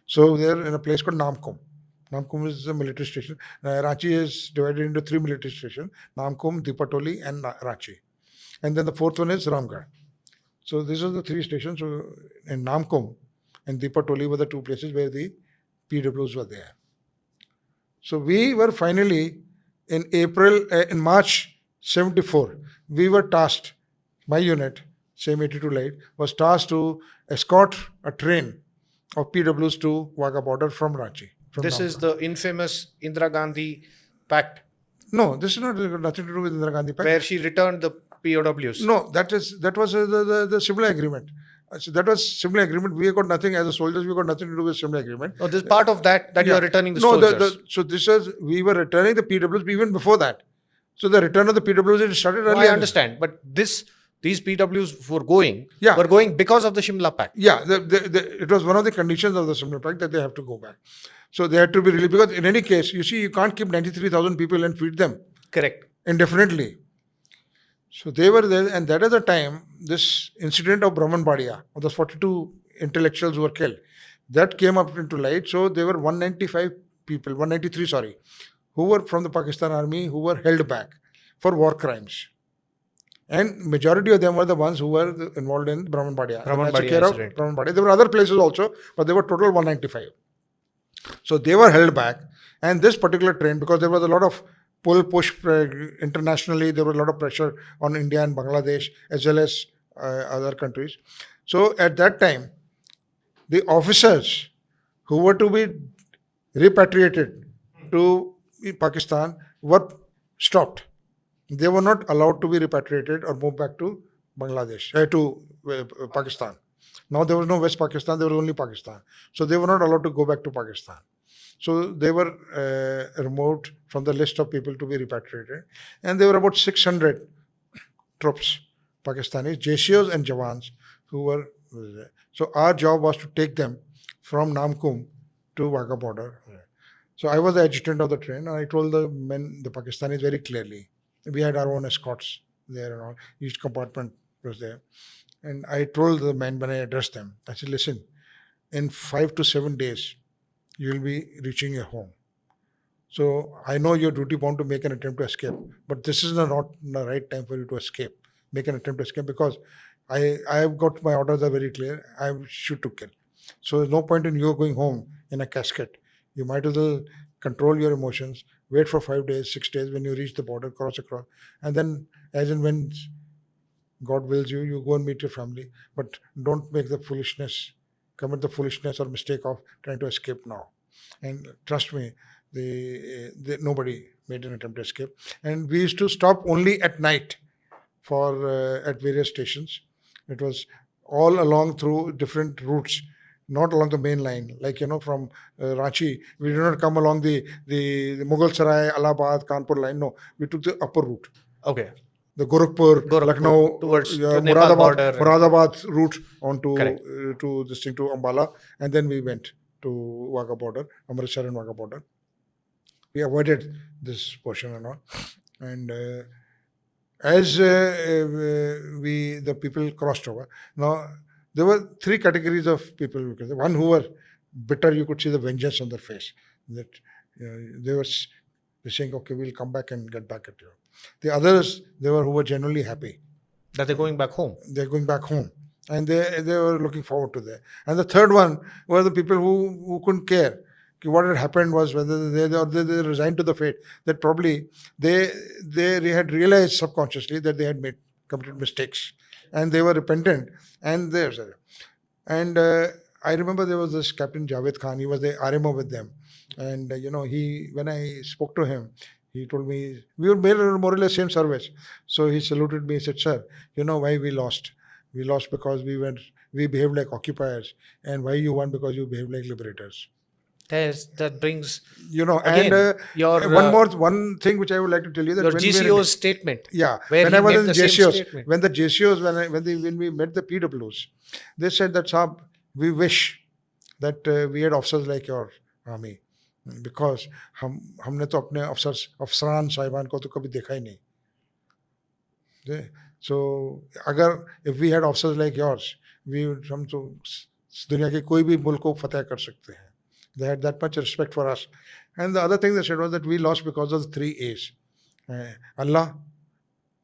B: So they're in a place called Namkum. Namkum is a military station. Ranchi is divided into 3 military stations: Namkum, Dipatoli, and Ranchi. And then the fourth one is Ramgarh. So these are the 3 stations. So in Namkum and Dipatoli were the 2 places where the PWs were there. So we were finally in March 74, we were tasked, my unit, same 82 Light, was tasked to escort a train of PWs to Wagah border from Ranchi. From
A: This is
B: Namkum.
A: the infamous Indira Gandhi Pact,
B: No, this is not nothing to do with Indira Gandhi Pact.
A: where she returned the POWs.
B: No, that was the Simla agreement. So that was Simla agreement. We got nothing as a soldiers. We got nothing to do with Simla agreement.
A: No, this is part of that you
B: Yeah.
A: are returning the
B: No,
A: soldiers.
B: so this is we were returning the PWs even before that. So the return of the PWs it started
A: No,
B: earlier.
A: I understand, but these PWs were going
B: Yeah.
A: because of the Shimla Pact.
B: Yeah, it was one of the conditions of the Simla Pact that they have to go back. So they had to be really, because in any case, you see, you can't keep 93,000 people and feed them
A: Correct.
B: indefinitely. So they were there, and that is the time this incident of Brahmanbadia, of those 42 intellectuals who were killed, that came up into light. So there were 195 people, 193, sorry, who were from the Pakistan army who were held back for war crimes. And majority of them were the ones who were involved in Brahmanbadia. The
A: Brahmanbadia
B: massacre of
A: incident.
B: Brahmanbadia. There were other places also, but there were total 195. So they were held back. And this particular train, because there was a lot of push internationally, there was a lot of pressure on India and Bangladesh as well as other countries. So at that time, the officers who were to be repatriated to Pakistan were stopped. They were not allowed to be repatriated or move back to Bangladesh, to Pakistan. Now there was no West Pakistan, there was only Pakistan. So they were not allowed to go back to Pakistan. So they were removed from the list of people to be repatriated. And there were about 600 troops, Pakistanis, JCOs and Jawans who were there. So our job was to take them from Namkum to Wagah border. So I was the adjutant of the train, and I told the men, the Pakistanis, very clearly. We had our own escorts there and all. Each compartment was there. And I told the men when I addressed them, I said, listen, in 5 to 7 days, you will be reaching your home. So I know you're duty bound to make an attempt to escape, but this is not the right time for you to escape, make an attempt to escape, because I have got my orders are very clear. I shoot to kill. So there's no point in you going home in a casket. You might as well control your emotions, wait for 5 days, 6 days. When you reach the border, cross across, and then as and when God wills you, you go and meet your family. But don't make the foolishness, commit the foolishness or mistake of trying to escape now. And trust me, nobody made an attempt to escape. And we used to stop only at night for at various stations. It was all along through different routes, not along the main line. Like, from Ranchi, we did not come along the Mughal Sarai, Allahabad, Kanpur line. No, we took the upper route.
A: Okay.
B: The Gorakhpur, Lucknow,
A: towards the Nepal border.
B: Muradabad route onto
A: Correct.
B: to this thing to Ambala, and then we went to Wagah border, Amritsar and Wagah border. We avoided this portion and all, and as the people crossed over. Now there were 3 categories of people. One who were bitter, you could see the vengeance on their face. That they were saying, "Okay, we'll come back and get back at you." The others, who were genuinely happy
A: That they're going back home.
B: they're going back home, and they were looking forward to that. And the third one were the people who couldn't care. What had happened was whether they resigned to the fate that probably they had realized subconsciously that they had committed mistakes, and they were repentant. And I remember there was this Captain Javed Khan. He was the RMO with them, and when I spoke to him, he told me we were more or less same service. So he saluted me. He said, "Sir, you know why we lost? We lost because we behaved like occupiers, and why you won because you behaved like liberators."
A: That brings
B: And
A: again, your
B: one thing which I would like to tell you, that
A: your
B: when we were in-
A: GCO's statement.
B: yeah,
A: where
B: when
A: he
B: I was
A: made
B: in
A: the same
B: JCOs,
A: statement.
B: when the JCOs, when we met the PWs, they said that, "Saab, we wish that we had officers like your army, because हमने तो अपने अफसरान साहिबान को तो कभी देखा ही नहीं." So if we had officers like yours, हम तो दुनिया के कोई भी मुल्क को फतेह कर सकते हैं. They had that much respect for us. And the other thing they said was that we lost because of the 3 A's. Allah,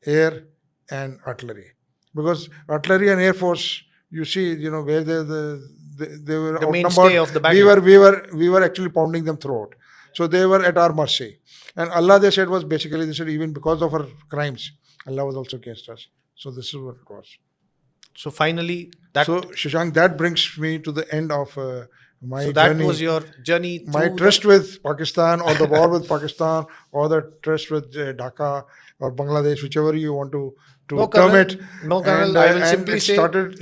B: air, and artillery. Because artillery and air force, you see, where they were
A: The
B: outnumbered.
A: mainstay of the battle.
B: We were actually pounding them throughout. So they were at our mercy. And Allah, they said, was basically, they said, even because of our crimes, Allah was also against us. So this is what it was.
A: So finally,
B: So Shashank, that brings me to the end of my
A: so that
B: journey.
A: was your journey
B: My
A: through
B: tryst with Pakistan, or the war with Pakistan, or the tryst with Dhaka or Bangladesh, whichever you want to
A: No,
B: term
A: Colonel.
B: it.
A: No, Colonel, I will simply
B: it
A: say-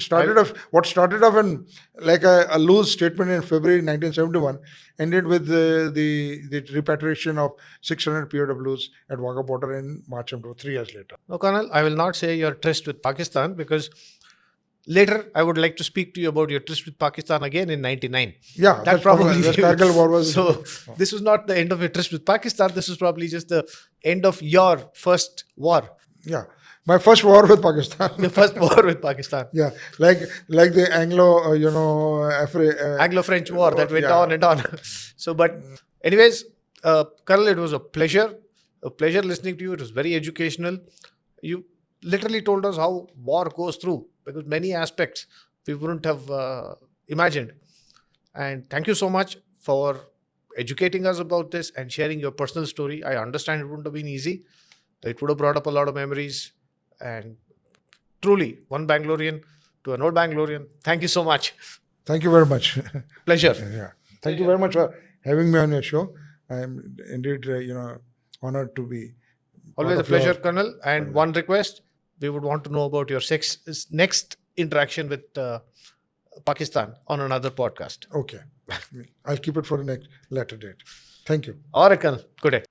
B: started off, what started off in like a loose statement in February 1971 ended with the repatriation of 600 POWs at Wagah border in March of 3 years later.
A: No, Colonel, I will not say your tryst with Pakistan, because later I would like to speak to you about your tryst with Pakistan again in 99.
B: Yeah,
A: That
B: that's
A: probably
B: the Kargil war was.
A: So this was not the end of your tryst with Pakistan. This was probably just the end of your first war,
B: Yeah, my first war with Pakistan.
A: the first war with Pakistan.
B: Yeah, like the Anglo,
A: Anglo-French war that went
B: yeah.
A: on and on. So, but anyways, Colonel, it was a pleasure listening to you. It was very educational. You literally told us how war goes through, because many aspects we wouldn't have imagined. And thank you so much for educating us about this and sharing your personal story. I understand it wouldn't have been easy. It would have brought up a lot of memories. And truly, one Bangalorean to an old Bangalorean, thank you so much.
B: Thank you very much.
A: Pleasure.
B: Yeah, thank you very much for having me on your show. I am indeed, honored to be.
A: Always
B: part
A: a
B: of your-
A: pleasure, Colonel. And one request, we would want to know about your next interaction with Pakistan on another podcast.
B: Okay, I'll keep it for the next later date. Thank you.
A: All right, Colonel. Good day.